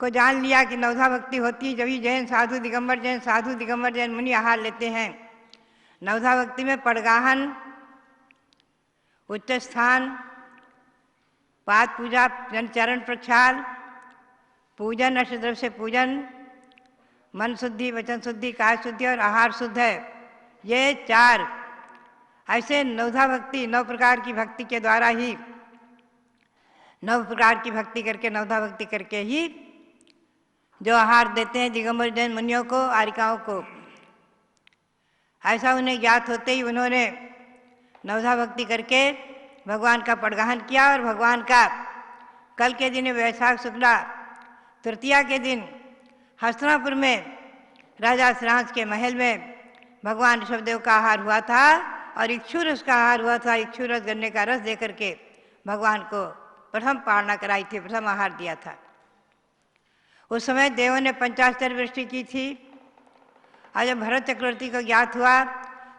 को जान लिया कि नवधा भक्ति होती है जब ही जैन साधु दिगंबर जैन मुनि आहार लेते हैं। नवधा भक्ति में पड़गाहन, उच्च स्थान, पाद पूजा, चरण प्रक्षाल, पूजन, अष्टद्रव्य से पूजन, मन शुद्धि, वचन शुद्धि, काय शुद्धि और आहार शुद्ध है। ये 4 ऐसे नवधा भक्ति, 9 प्रकार की भक्ति के द्वारा ही, 9 प्रकार की भक्ति करके, नवधा भक्ति करके ही जो आहार देते हैं दिगंबर जैन मुनियों को, आरिकाओं को, ऐसा उन्हें ज्ञात होते ही उन्होंने नवधा भक्ति करके भगवान का पड़गाहन किया। और भगवान का कल के दिन वैशाख शुक्ला तृतीया के दिन हस्तिनापुर में राजा श्रीहंस के महल में भगवान ऋषभदेव का आहार हुआ था और इक्षुरस का आहार हुआ था। इक्षुरस गन्ने का रस दे करके भगवान को प्रथम पारणा कराई थी, प्रथम आहार दिया था। उस समय देवों ने पंचाश्चर्य वृष्टि की थी। और जब भरत चक्रवर्ती को ज्ञात हुआ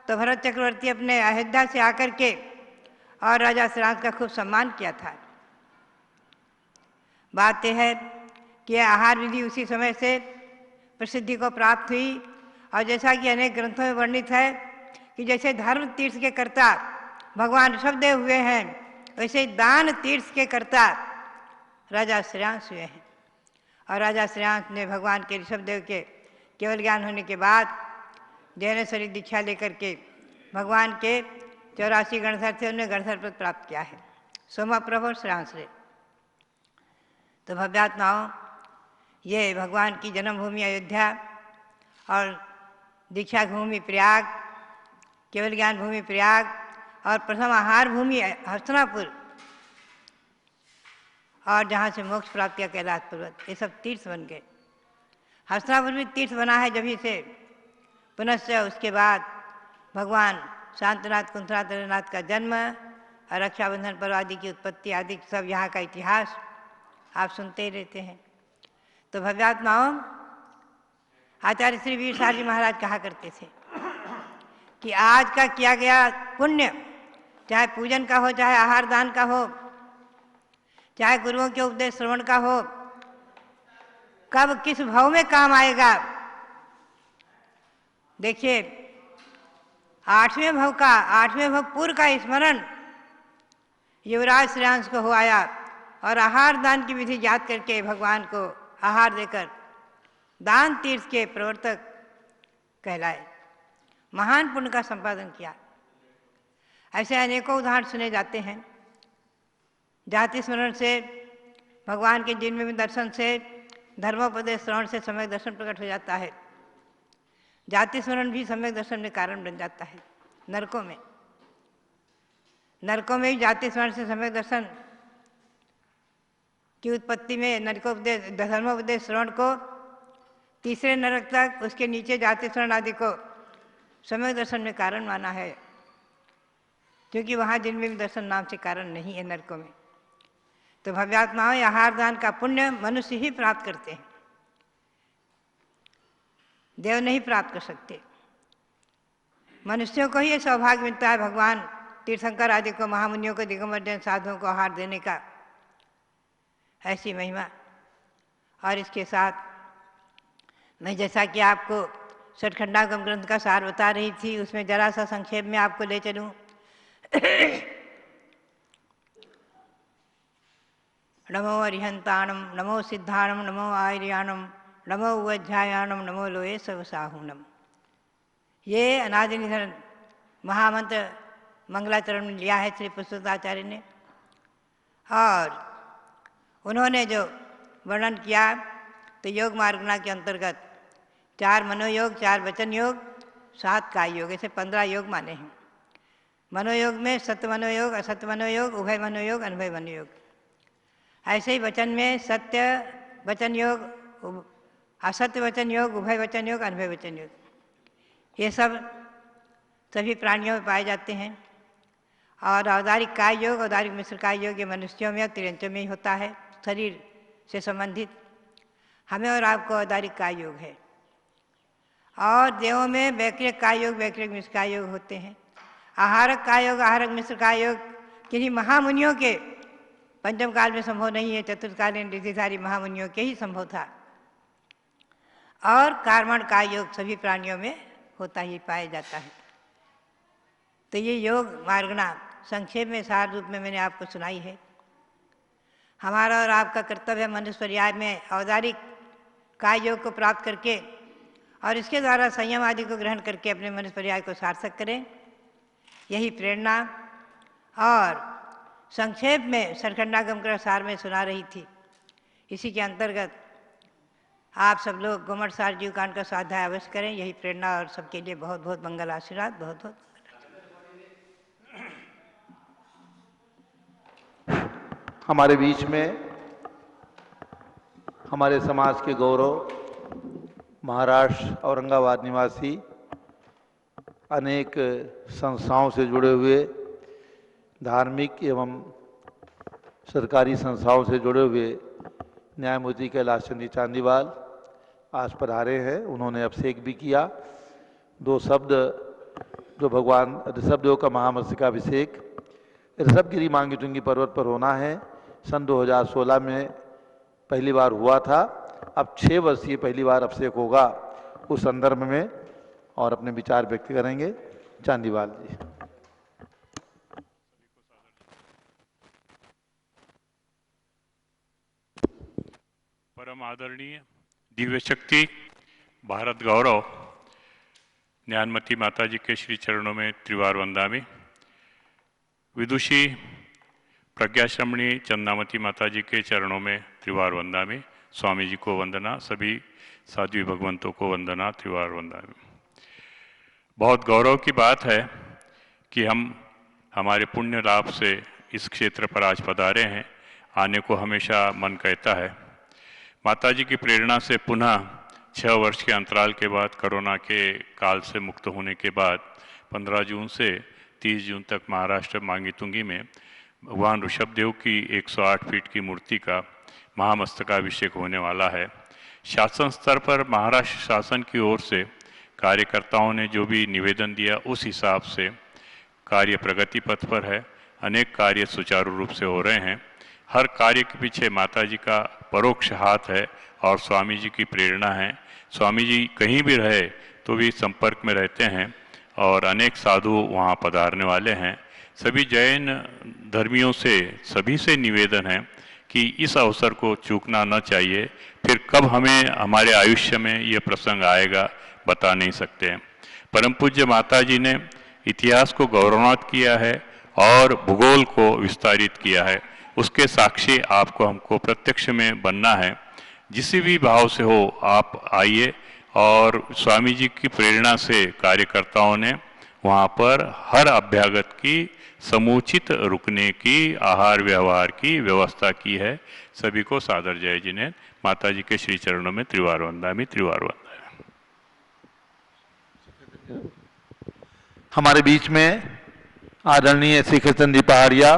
तो भरत चक्रवर्ती अपने अयोध्या से आकर के और राजा श्रीहंस का खूब सम्मान किया था। बात यह है कि आहार विधि उसी समय से प्रसिद्धि को प्राप्त हुई। और जैसा कि अनेक ग्रंथों में वर्णित है कि जैसे धर्म तीर्थ के कर्ता भगवान ऋषभदेव हुए हैं, वैसे ही दान तीर्थ के कर्ता राजा श्रीहंस हुए हैं। और राजा श्रीहंस ने भगवान के ऋषभदेव के केवल ज्ञान होने के बाद जैनेश्वरी दीक्षा लेकर के भगवान के 84 गणधर थे, उन्हें गणधर पद प्राप्त किया है, सोमाप्रभ और श्रीहंस ने। तो भव्यात्माओं, ये भगवान की जन्मभूमि अयोध्या और दीक्षा भूमि प्रयाग, केवल ज्ञान भूमि प्रयाग और प्रथम आहार भूमि हस्तिनापुर और जहाँ से मोक्ष प्राप्त किया कैलाश पर्वत, ये सब तीर्थ बन गए। हस्तिनापुर भी तीर्थ बना है जभी से। पुनश्च उसके बाद भगवान शांतनाथ कुंथरानाथ का जन्म और रक्षाबंधन पर्व आदि की उत्पत्ति आदि सब यहाँ का इतिहास आप सुनते ही रहते हैं। तो भव्यात्माओं, आचार्य श्री वीर सार जी महाराज कहा करते थे कि आज का किया गया पुण्य, चाहे पूजन का हो, चाहे आहार दान का हो, चाहे गुरुओं के उपदेश श्रवण का हो, कब किस भाव में काम आएगा। देखिए, 8वें भाव पूर्व का स्मरण युवराज श्रीहंस को हो आया और आहार दान की विधि याद करके भगवान को आहार देकर दान तीर्थ के प्रवर्तक कहलाए, महान पुण्य का संपादन किया। ऐसे अनेकों उदाहरण सुने जाते हैं। जाति स्मरण से, भगवान के जिन में दर्शन से, धर्मोपदेश श्रवण से सम्यक दर्शन प्रकट हो जाता है। जाति स्मरण भी सम्यक दर्शन में कारण बन जाता है। नरकों में भी जाति स्मरण से सम्यक दर्शन की उत्पत्ति में नरकोपदेश, धर्मोपदेश श्रवण को तीसरे नरक तक, उसके नीचे जाति स्मरण आदि को सम्यक दर्शन में कारण माना है, क्योंकि वहाँ जिनमें भी दर्शन नाम से कारण नहीं है नरकों में। तो भव्यात्माओं, आहार दान का पुण्य मनुष्य ही प्राप्त करते हैं, देव नहीं प्राप्त कर सकते। मनुष्यों को ही ये सौभाग्य मिलता है भगवान तीर्थंकर आदि को, महामुनियों को, दिगंबर जैन साधुओं को आहार देने का, ऐसी महिमा। और इसके साथ मैं जैसा कि आपको षटखंडागम ग्रंथ का सार बता रही थी, उसमें जरा सा संक्षेप में आपको ले चलूं। नमो अरिहंताणम, नमो सिद्धाणम, नमो आर्याणम, नमो उवध्यायाणम, नमो लोये सवसाहूनम। ये अनादि निधन महामंत्र मंगलाचरण में लिया है श्री पुरुषोत्ताचार्य ने। और उन्होंने जो वर्णन किया तो योग मार्गना के अंतर्गत 4 मनोयोग, 4 वचन योग, 7 काय योग, ऐसे 15 योग माने हैं। मनोयोग में सत्य मनोयोग, असत्य मनोयोग, उभय मनोयोग, अनुभय मनोयोग। ऐसे ही वचन में सत्य वचन योग, असत्य वचन योग, उभय वचन योग, अनुभय वचन योग, ये सब सभी प्राणियों में पाए जाते हैं। और औदारिक काय योग, औदारिक मिश्र काय योग ये मनुष्यों में और तिर्यंचों में ही होता है, शरीर से संबंधित। हमें और आपको औदारिक काय योग है। और देवों में वैक्रिक काय योग, वैक्रिक मिश्र काय योग होते हैं। आहारक का योग, आहारक मिश्र का योग किन्हीं महामुनियों के पंचम काल में संभव नहीं है, चतुर्थकालीन ऋषिधारी महामुनियों के ही संभव था। और कर्मण का योग सभी प्राणियों में होता ही पाया जाता है। तो ये योग मार्गना संक्षेप में सार रूप में मैंने आपको सुनाई है। हमारा और आपका कर्तव्य है मनुष्य पर्याय में औदारिक काय योग को प्राप्त करके और इसके द्वारा संयम आदि को ग्रहण करके अपने मनुष्य पर्याय को सार्थक करें। यही प्रेरणा और संक्षेप में सरखंडागम का सार में सुना रही थी। इसी के अंतर्गत आप सब लोग गोमठ सार जीव कांड का स्वाध्याय अवश्य करें। यही प्रेरणा और सबके लिए बहुत बहुत मंगल आशीर्वाद। बहुत बहुत हमारे बीच में हमारे समाज के गौरव, महाराष्ट्र औरंगाबाद निवासी अनेक संस्थाओं से जुड़े हुए, धार्मिक एवं सरकारी संस्थाओं से जुड़े हुए न्यायमूर्ति कैलाश चंद्र चांदीवाल आज पधारे हैं। उन्होंने अभिषेक भी किया। 2 शब्द जो भगवान ऋषभदेव का महामस्तकाभिषेक ऋषभगिरी मांगीतुंगी पर्वत पर होना है। सन 2016 में पहली बार हुआ था। अब 6 वर्ष ये पहली बार अभिषेक होगा। उस संदर्भ में और अपने विचार व्यक्त करेंगे चांदीवाल जी। परम आदरणीय दिव्य शक्ति भारत गौरव ज्ञानमती माता जी के श्री चरणों में त्रिवार वंदामि। विदुषी प्रज्ञाश्रमणी चंदामती माता जी के चरणों में त्रिवार वंदामि। स्वामी जी को वंदना, सभी साध्वी भगवंतों को वंदना, त्रिवार वंदामि। बहुत गौरव की बात है कि हम हमारे पुण्य लाभ से इस क्षेत्र पर आज पधारे हैं। आने को हमेशा मन कहता है। माता जी की प्रेरणा से पुनः 6 वर्ष के अंतराल के बाद, कोरोना के काल से मुक्त होने के बाद 15 जून से 30 जून तक महाराष्ट्र मांगीतुंगी में भगवान ऋषभदेव की 108 फीट की मूर्ति का महामस्तकाभिषेक होने वाला है। शासन स्तर पर महाराष्ट्र शासन की ओर से कार्यकर्ताओं ने जो भी निवेदन दिया उस हिसाब से कार्य प्रगति पथ पर है। अनेक कार्य सुचारू रूप से हो रहे हैं। हर कार्य के पीछे माता जी का परोक्ष हाथ है और स्वामी जी की प्रेरणा है। स्वामी जी कहीं भी रहे तो भी संपर्क में रहते हैं और अनेक साधु वहाँ पधारने वाले हैं। सभी जैन धर्मियों से सभी से निवेदन है कि इस अवसर को चूकना न चाहिए। फिर कब हमें हमारे आयुष्य में ये प्रसंग आएगा बता नहीं सकते हैं। परम पूज्य माता जी ने इतिहास को गौरवान्वित किया है और भूगोल को विस्तारित किया है। उसके साक्षी आपको हमको प्रत्यक्ष में बनना है। जिस भी भाव से हो आप आइए। और स्वामी जी की प्रेरणा से कार्यकर्ताओं ने वहाँ पर हर अभ्यागत की समुचित रुकने की, आहार व्यवहार की व्यवस्था की है। सभी को सादर जय जिन्हें माता जी के श्री चरणों में त्रिवार वंदामि, त्रिवार वंदामि। हमारे बीच में आदरणीय श्री कृष्ण जी पहाड़िया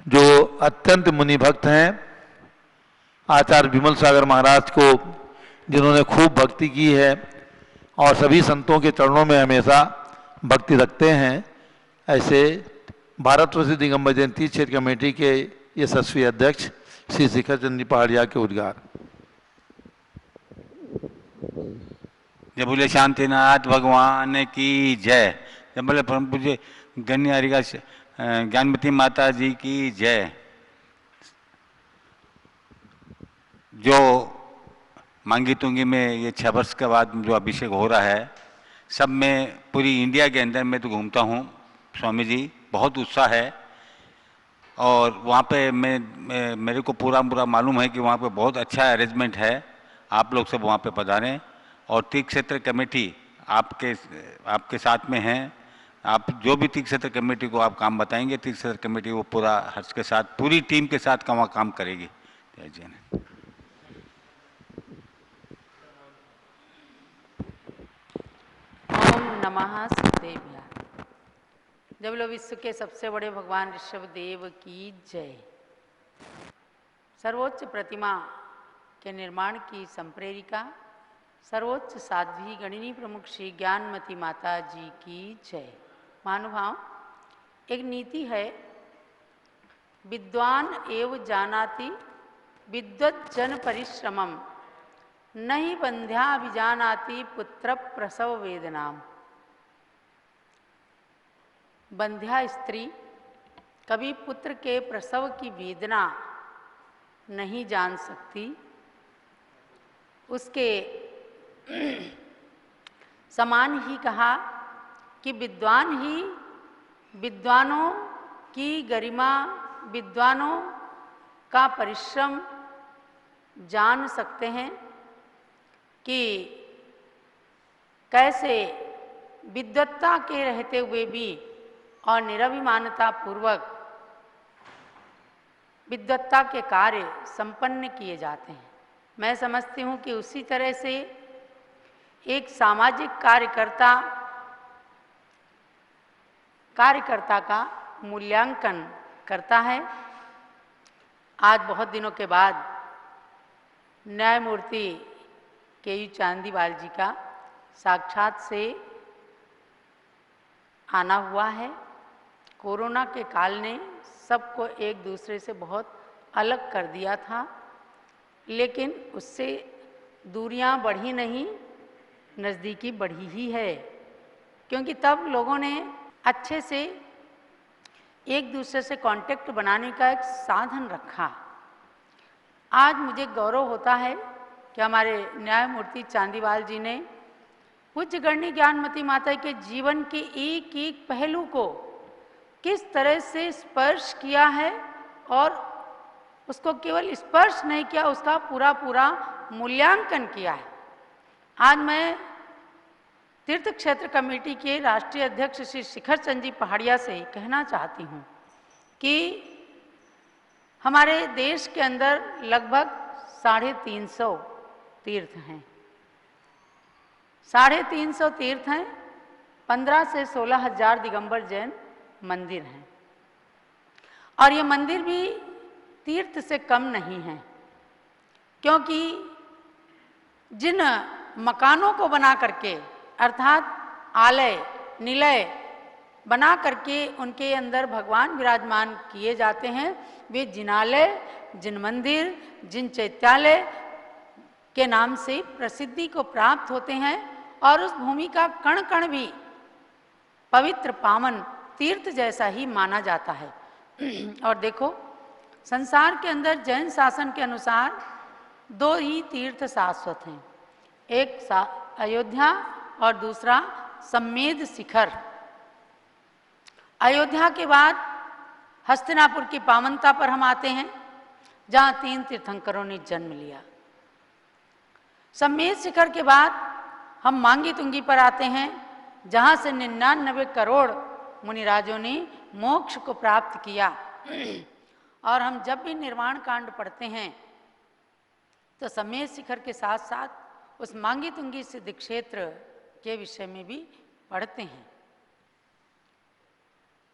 जो अत्यंत मुनि भक्त हैं, आचार्य विमल सागर महाराज को जिन्होंने खूब भक्ति की है और सभी संतों के चरणों में हमेशा भक्ति रखते हैं, ऐसे भारत प्रसिद्ध दिगंबर जयंती क्षेत्र कमेटी के यशस्वी अध्यक्ष श्री शिखर चंद जी पहाड़िया के उद्गार। जय बोले शांतिनाथ भगवान की जय। जय बोले परम पूज्य गण्य हरिका ज्ञानमती माता जी की जय। जो मांगीतुंगी में ये 6 वर्ष के बाद जो अभिषेक हो रहा है, सब में पूरी इंडिया के अंदर मैं तो घूमता हूँ स्वामी जी, बहुत उत्साह है। और वहाँ पे मेरे को पूरा मालूम है कि वहाँ पे बहुत अच्छा अरेंजमेंट है। आप लोग सब वहाँ पे पधारें और तीर्थ क्षेत्र कमेटी आपके साथ में हैं। आप जो भी तीर्थ क्षेत्र कमेटी को आप काम बताएंगे, तीर्थ क्षेत्र कमेटी वो पूरा हर्ष के साथ पूरी टीम के साथ वहाँ काम करेगी। जय जय। ओम नमः सिद्धेभ्यः। जब लोग विश्व के सबसे बड़े भगवान ऋषभ देव की जय। सर्वोच्च प्रतिमा के निर्माण की संप्रेरिका सर्वोच्च साध्वी गणिनी प्रमुख श्री ज्ञानमती माता जी की जय। महानुभाव, एक नीति है, विद्वान एव जानाति विद्वज्जन परिश्रमम नहीं बंध्याभिजानाति पुत्र प्रसव वेदनाम। बंध्या स्त्री कभी पुत्र के प्रसव की वेदना नहीं जान सकती। उसके समान ही कहा कि विद्वान ही विद्वानों की गरिमा, विद्वानों का परिश्रम जान सकते हैं कि कैसे विद्वत्ता के रहते हुए भी और निरभिमानता पूर्वक विद्वत्ता के कार्य संपन्न किए जाते हैं। मैं समझती हूँ कि उसी तरह से एक सामाजिक कार्यकर्ता का मूल्यांकन करता है। आज बहुत दिनों के बाद न्यायमूर्ति के.यू. चांदीवाल जी का साक्षात से आना हुआ है। कोरोना के काल ने सबको एक दूसरे से बहुत अलग कर दिया था, लेकिन उससे दूरियां बढ़ी नहीं, नज़दीकी बढ़ी ही है, क्योंकि तब लोगों ने अच्छे से एक दूसरे से कांटेक्ट बनाने का एक साधन रखा। आज मुझे गौरव होता है कि हमारे न्यायमूर्ति चांदीवाल जी ने पूज्य गणनी ज्ञानमती माता के जीवन के एक एक पहलू को किस तरह से स्पर्श किया है, और उसको केवल स्पर्श नहीं किया, उसका पूरा पूरा मूल्यांकन किया है। आज मैं तीर्थ क्षेत्र कमेटी के राष्ट्रीय अध्यक्ष श्री शिखर चंद जी पहाड़िया से कहना चाहती हूँ कि हमारे देश के अंदर लगभग 350 तीर्थ हैं। 350 तीर्थ हैं, 15 से 16 हजार दिगंबर जैन मंदिर हैं, और ये मंदिर भी तीर्थ से कम नहीं हैं, क्योंकि जिन मकानों को बना करके, अर्थात आलय निलय बना करके उनके अंदर भगवान विराजमान किए जाते हैं, वे जिनालय, जिन मंदिर, जिन चैत्यालय के नाम से प्रसिद्धि को प्राप्त होते हैं, और उस भूमि का कण कण भी पवित्र पावन तीर्थ जैसा ही माना जाता है। और देखो, संसार के अंदर जैन शासन के अनुसार 2 ही तीर्थ शाश्वत हैं, एक अयोध्या और दूसरा सम्मेद शिखर। अयोध्या के बाद हस्तिनापुर की पावनता पर हम आते हैं, जहाँ 3 तीर्थंकरों ने जन्म लिया। सम्मेद शिखर के बाद हम मांगी तुंगी पर आते हैं, जहाँ से 99 करोड़ मुनिराजों ने मोक्ष को प्राप्त किया। और हम जब भी निर्वाण कांड पढ़ते हैं तो सम्मेद शिखर के साथ साथ उस मांगी तुंगी सिद्ध क्षेत्र के विषय में भी पढ़ते हैं।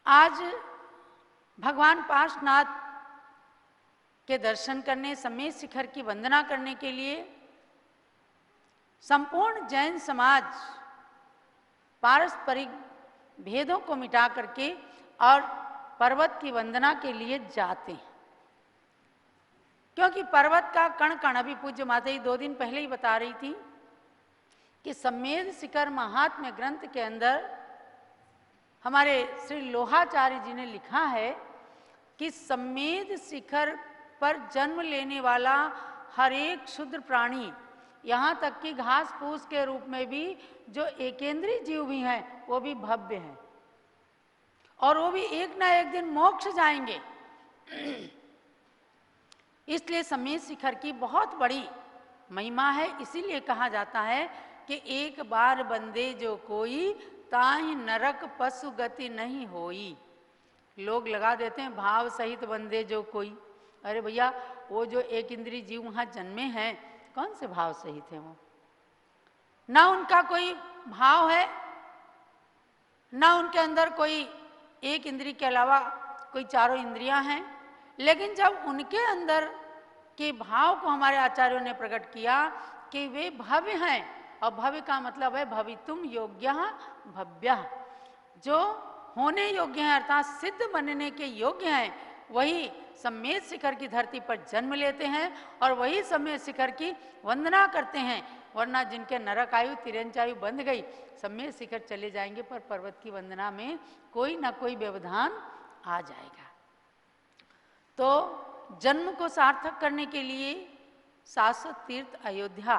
आज भगवान पार्श्वनाथ के दर्शन करने, सम्मेद शिखर की वंदना करने के लिए संपूर्ण जैन समाज पारस्परिक भेदों को मिटा करके और पर्वत की वंदना के लिए जाते हैं, क्योंकि पर्वत का कण कण, अभी पूज्य माता जी 2 दिन पहले ही बता रही थी कि सम्मेद शिखर महात्म्य ग्रंथ के अंदर हमारे श्री लोहाचार्य जी ने लिखा है कि सम्मेद शिखर पर जन्म लेने वाला हर एक क्षुद्र प्राणी, यहाँ तक कि घास फूस के रूप में भी जो एकेंद्रीय जीव भी हैं, वो भी भव्य हैं, और वो भी एक ना एक दिन मोक्ष जाएंगे। इसलिए सम्मेद शिखर की बहुत बड़ी महिमा है। इसीलिए कहा जाता है कि एक बार बंदे जो कोई, ताहि नरक पशु गति नहीं होई। लोग लगा देते हैं भाव सहित बंदे जो कोई। अरे भैया, वो जो एक इंद्रिय जीव वहाँ जन्मे हैं, कौन से भाव सहित हैं वो? ना उनका कोई भाव है, ना उनके अंदर कोई एक इंद्रिय के अलावा कोई चारों इंद्रियां हैं। लेकिन जब उनके अंदर के भाव को हमारे आचार्यों ने प्रकट किया कि वे भव्य हैं, और भव्य का मतलब है भवितुम योग्य भव्य, जो होने योग्य हैं अर्थात सिद्ध बनने के योग्य हैं, वही सम्मेद शिखर की धरती पर जन्म लेते हैं और वही सम्मेद शिखर की वंदना करते हैं। वरना जिनके नरक आयु तिरंचायु बंध गई, सम्मेद शिखर चले जाएंगे पर पर्वत की वंदना में कोई ना कोई व्यवधान आ जाएगा। तो जन्म को सार्थक करने के लिए शाश्वत तीर्थ अयोध्या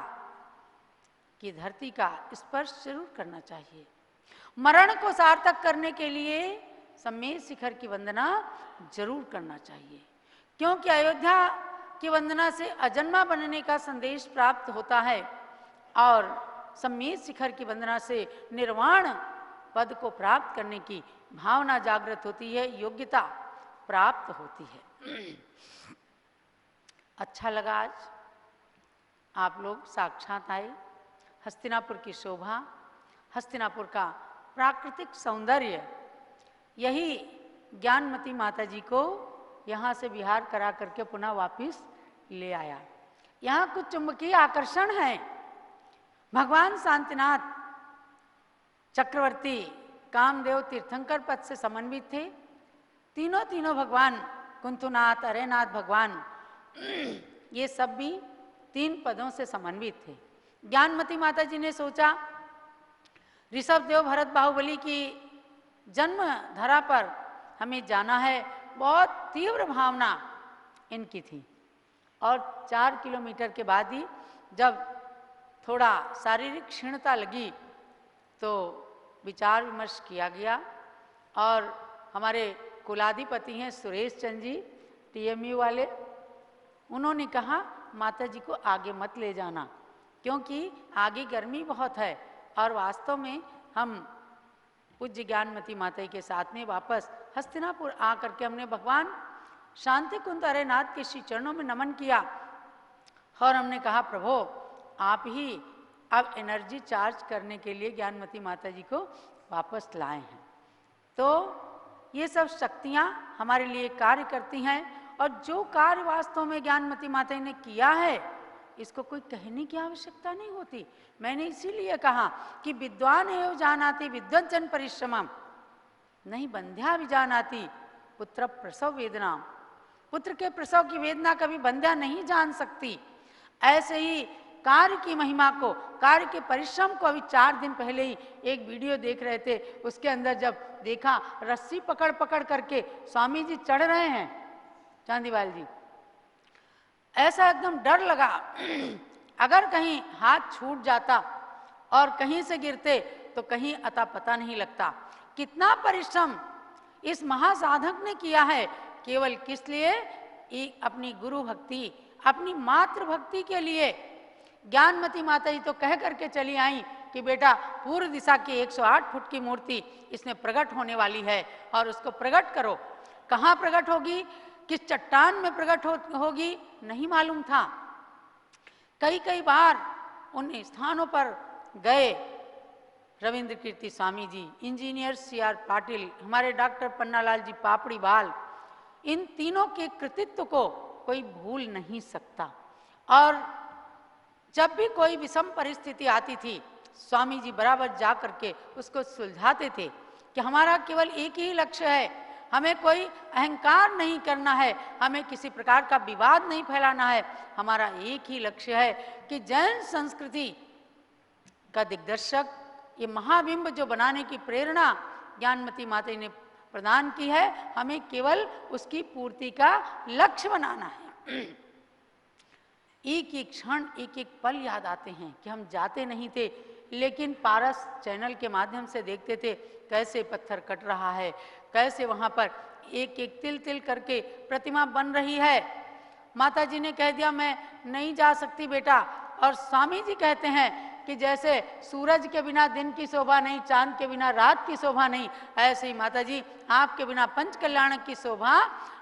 की धरती का स्पर्श जरूर करना चाहिए। मरण को सार्थक करने के लिए सम्मेद शिखर की वंदना जरूर करना चाहिए, क्योंकि अयोध्या की वंदना से अजन्मा बनने का संदेश प्राप्त होता है और सम्मेद शिखर की वंदना से निर्वाण पद को प्राप्त करने की भावना जागृत होती है, योग्यता प्राप्त होती है। अच्छा लगा आज आप लोग साक्षात आए। हस्तिनापुर की शोभा, हस्तिनापुर का प्राकृतिक सौंदर्य, यही ज्ञानमती माता जी को यहाँ से विहार करा करके पुनः वापस ले आया। यहाँ कुछ चुंबकीय आकर्षण है। भगवान शांतिनाथ चक्रवर्ती कामदेव तीर्थंकर पद से समन्वित थे। तीनों भगवान कुंतुनाथ, अरेनाथ भगवान, ये सब भी 3 पदों से समन्वित थे। ज्ञानमती माता जी ने सोचा ऋषभ देव भरत बाहुबली की जन्म धरा पर हमें जाना है। बहुत तीव्र भावना इनकी थी और 4 किलोमीटर के बाद ही जब थोड़ा शारीरिक क्षीणता लगी तो विचार विमर्श किया गया और हमारे कुलाधिपति हैं सुरेश चंद जी TMU वाले, उन्होंने कहा माता जी को आगे मत ले जाना क्योंकि आगे गर्मी बहुत है। और वास्तव में हम पूज्य ज्ञानमती माता के साथ में वापस हस्तिनापुर आकर के हमने भगवान शांति कुंत अरेनाथ के श्री चरणों में नमन किया और हमने कहा प्रभु आप ही अब एनर्जी चार्ज करने के लिए ज्ञानमती माता जी को वापस लाए हैं। तो ये सब शक्तियाँ हमारे लिए कार्य करती हैं और जो कार्य वास्तव में ज्ञानमती माता ने किया है इसको कोई कहने की आवश्यकता नहीं होती। मैंने इसीलिए कहा कि विद्वान एवं जानाति विद्वज्जन परिश्रमम नहीं बंध्या विजानाति पुत्र प्रसव वेदना। पुत्र के प्रसव की वेदना कभी बंध्या नहीं जान सकती। ऐसे ही कार्य की महिमा को, कार्य के परिश्रम को, अभी 4 दिन पहले ही एक वीडियो देख रहे थे, उसके अंदर जब देखा रस्सी पकड़ पकड़ करके स्वामी जी चढ़ रहे हैं, चांदीवाल जी, ऐसा एकदम डर लगा अगर कहीं हाथ छूट जाता और कहीं से गिरते तो कहीं अता पता नहीं लगता। कितना परिश्रम इस महासाधक ने किया है, केवल किस लिए? अपनी गुरु भक्ति, अपनी मातृ भक्ति के लिए। ज्ञानमती माता जी तो कह करके चली आई कि बेटा पूर्व दिशा की 108 फुट की मूर्ति इसमें प्रकट होने वाली है और उसको प्रकट करो। कहाँ प्रकट होगी, किस चट्टान में प्रकट होगी नहीं मालूम था। कई बार उन स्थानों पर गए रविंद्र कीर्ति स्वामी जी, इंजीनियर CR पाटिल, हमारे डॉक्टर पन्नालाल जी पापड़ीवाल, इन तीनों के कृतित्व को कोई भूल नहीं सकता। और जब भी कोई विषम परिस्थिति आती थी स्वामी जी बराबर जा करके उसको सुलझाते थे कि हमारा केवल एक ही लक्ष्य है, हमें कोई अहंकार नहीं करना है, हमें किसी प्रकार का विवाद नहीं फैलाना है, हमारा एक ही लक्ष्य है कि जैन संस्कृति का दिग्दर्शक ये महाबिंब जो बनाने की प्रेरणा ज्ञानमती माता ने प्रदान की है, हमें केवल उसकी पूर्ति का लक्ष्य बनाना है। एक एक क्षण एक एक पल याद आते हैं कि हम जाते नहीं थे लेकिन पारस चैनल के माध्यम से देखते थे कैसे पत्थर कट रहा है, कैसे वहाँ पर एक एक तिल तिल करके प्रतिमा बन रही है। माता जी ने कह दिया मैं नहीं जा सकती बेटा, और स्वामी जी कहते हैं कि जैसे सूरज के बिना दिन की शोभा नहीं, चांद के बिना रात की शोभा नहीं, ऐसे ही माता जी आपके बिना पंच कल्याण की शोभा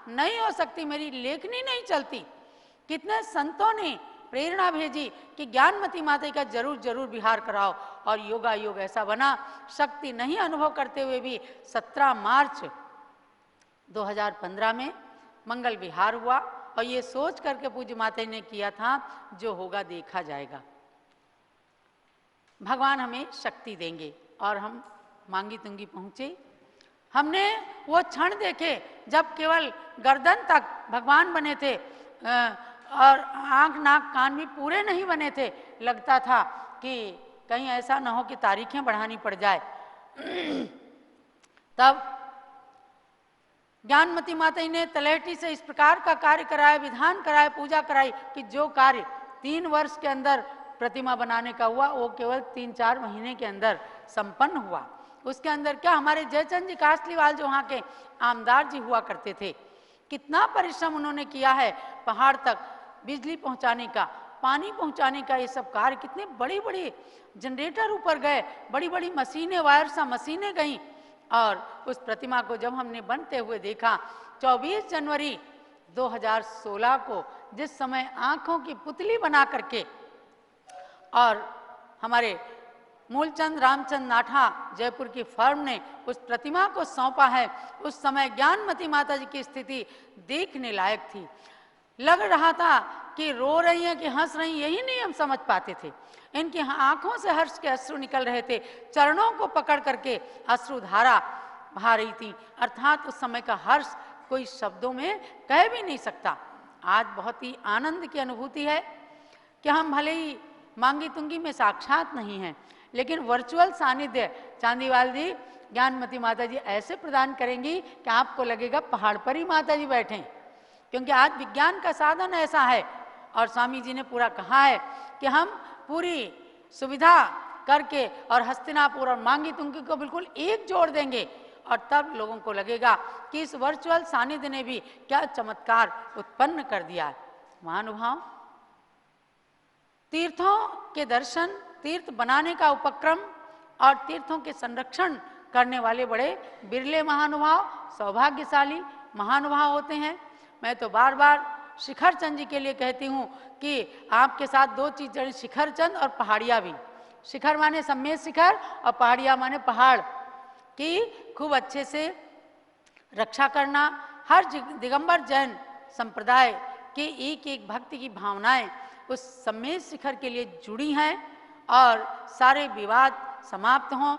नहीं हो सकती, मेरी लेखनी नहीं चलती। कितने संतों ने प्रेरणा भेजी कि ज्ञानमती माता का जरूर जरूर विहार कराओ, और योगा योग ऐसा बना, शक्ति नहीं अनुभव करते हुए भी 17 मार्च 2015 में मंगल विहार हुआ, और ये सोच करके पूज्य माता ने किया था जो होगा देखा जाएगा। भगवान हमें शक्ति देंगे, और हम मांगी तुंगी पहुँचे। हमने वो क्षण देखे जब केवल गर्दन तक भगवान बने थे और आँख नाक कान भी पूरे नहीं बने थे। लगता था कि कहीं ऐसा ना हो कि तारीखें बढ़ानी पड़ जाए। तब ज्ञानमती माता जी ने तलहटी से इस प्रकार का कार्य कराया, विधान कराया, पूजा कराई कि जो कार्य 3 वर्ष के अंदर प्रतिमा बनाने का हुआ वो केवल 3-4 महीने के अंदर संपन्न हुआ। उसके अंदर क्या हमारे जयचंद जी कासलीवाल जो वहाँ के आमदार जी हुआ करते थे, कितना परिश्रम उन्होंने किया है पहाड़ तक बिजली पहुँचाने का, पानी पहुँचाने का, ये सब कार्य। कितने बड़ी बड़ी जनरेटर ऊपर गए, बड़ी बड़ी मशीनें, वायर सा मशीनें गईं। और उस प्रतिमा को जब हमने बनते हुए देखा 24 जनवरी 2016 को, जिस समय आँखों की पुतली बना करके और हमारे मूलचंद रामचंद नाठा जयपुर की फर्म ने उस प्रतिमा को सौंपा है, उस समय ज्ञानमती माता जी की स्थिति देखने लायक थी। लग रहा था कि रो रही हैं कि हंस रही, यही नहीं हम समझ पाते थे। इनकी आंखों से हर्ष के अश्रु निकल रहे थे, चरणों को पकड़ करके अश्रुधारा बहा रही थी। अर्थात उस समय का हर्ष कोई शब्दों में कह भी नहीं सकता। आज बहुत ही आनंद की अनुभूति है कि हम भले ही मांगी तुंगी में साक्षात नहीं हैं, लेकिन वर्चुअल सानिध्य चांदीवाल जी, ज्ञानमती माता जी ऐसे प्रदान करेंगी कि आपको लगेगा पहाड़ पर ही माता जी बैठे, क्योंकि आज विज्ञान का साधन ऐसा है। और स्वामी जी ने पूरा कहा है कि हम पूरी सुविधा करके और हस्तिनापुर और मांगी तुंगी को बिल्कुल एक जोड़ देंगे, और तब लोगों को लगेगा कि इस वर्चुअल सानिध्य ने भी क्या चमत्कार उत्पन्न कर दिया है। महानुभाव, तीर्थों के दर्शन, तीर्थ बनाने का उपक्रम और तीर्थों के संरक्षण करने वाले बड़े बिरले महानुभाव, सौभाग्यशाली महानुभाव होते हैं। मैं तो बार बार शिखर चंद जी के लिए कहती हूँ कि आपके साथ 2 चीज़ जड़ी, शिखर चंद और पहाड़िया भी। शिखर माने सम्मेद शिखर और पहाड़िया माने पहाड़ की खूब अच्छे से रक्षा करना। हर दिगंबर जैन संप्रदाय के एक एक भक्ति की भावनाएं उस सम्मेद शिखर के लिए जुड़ी हैं और सारे विवाद समाप्त हों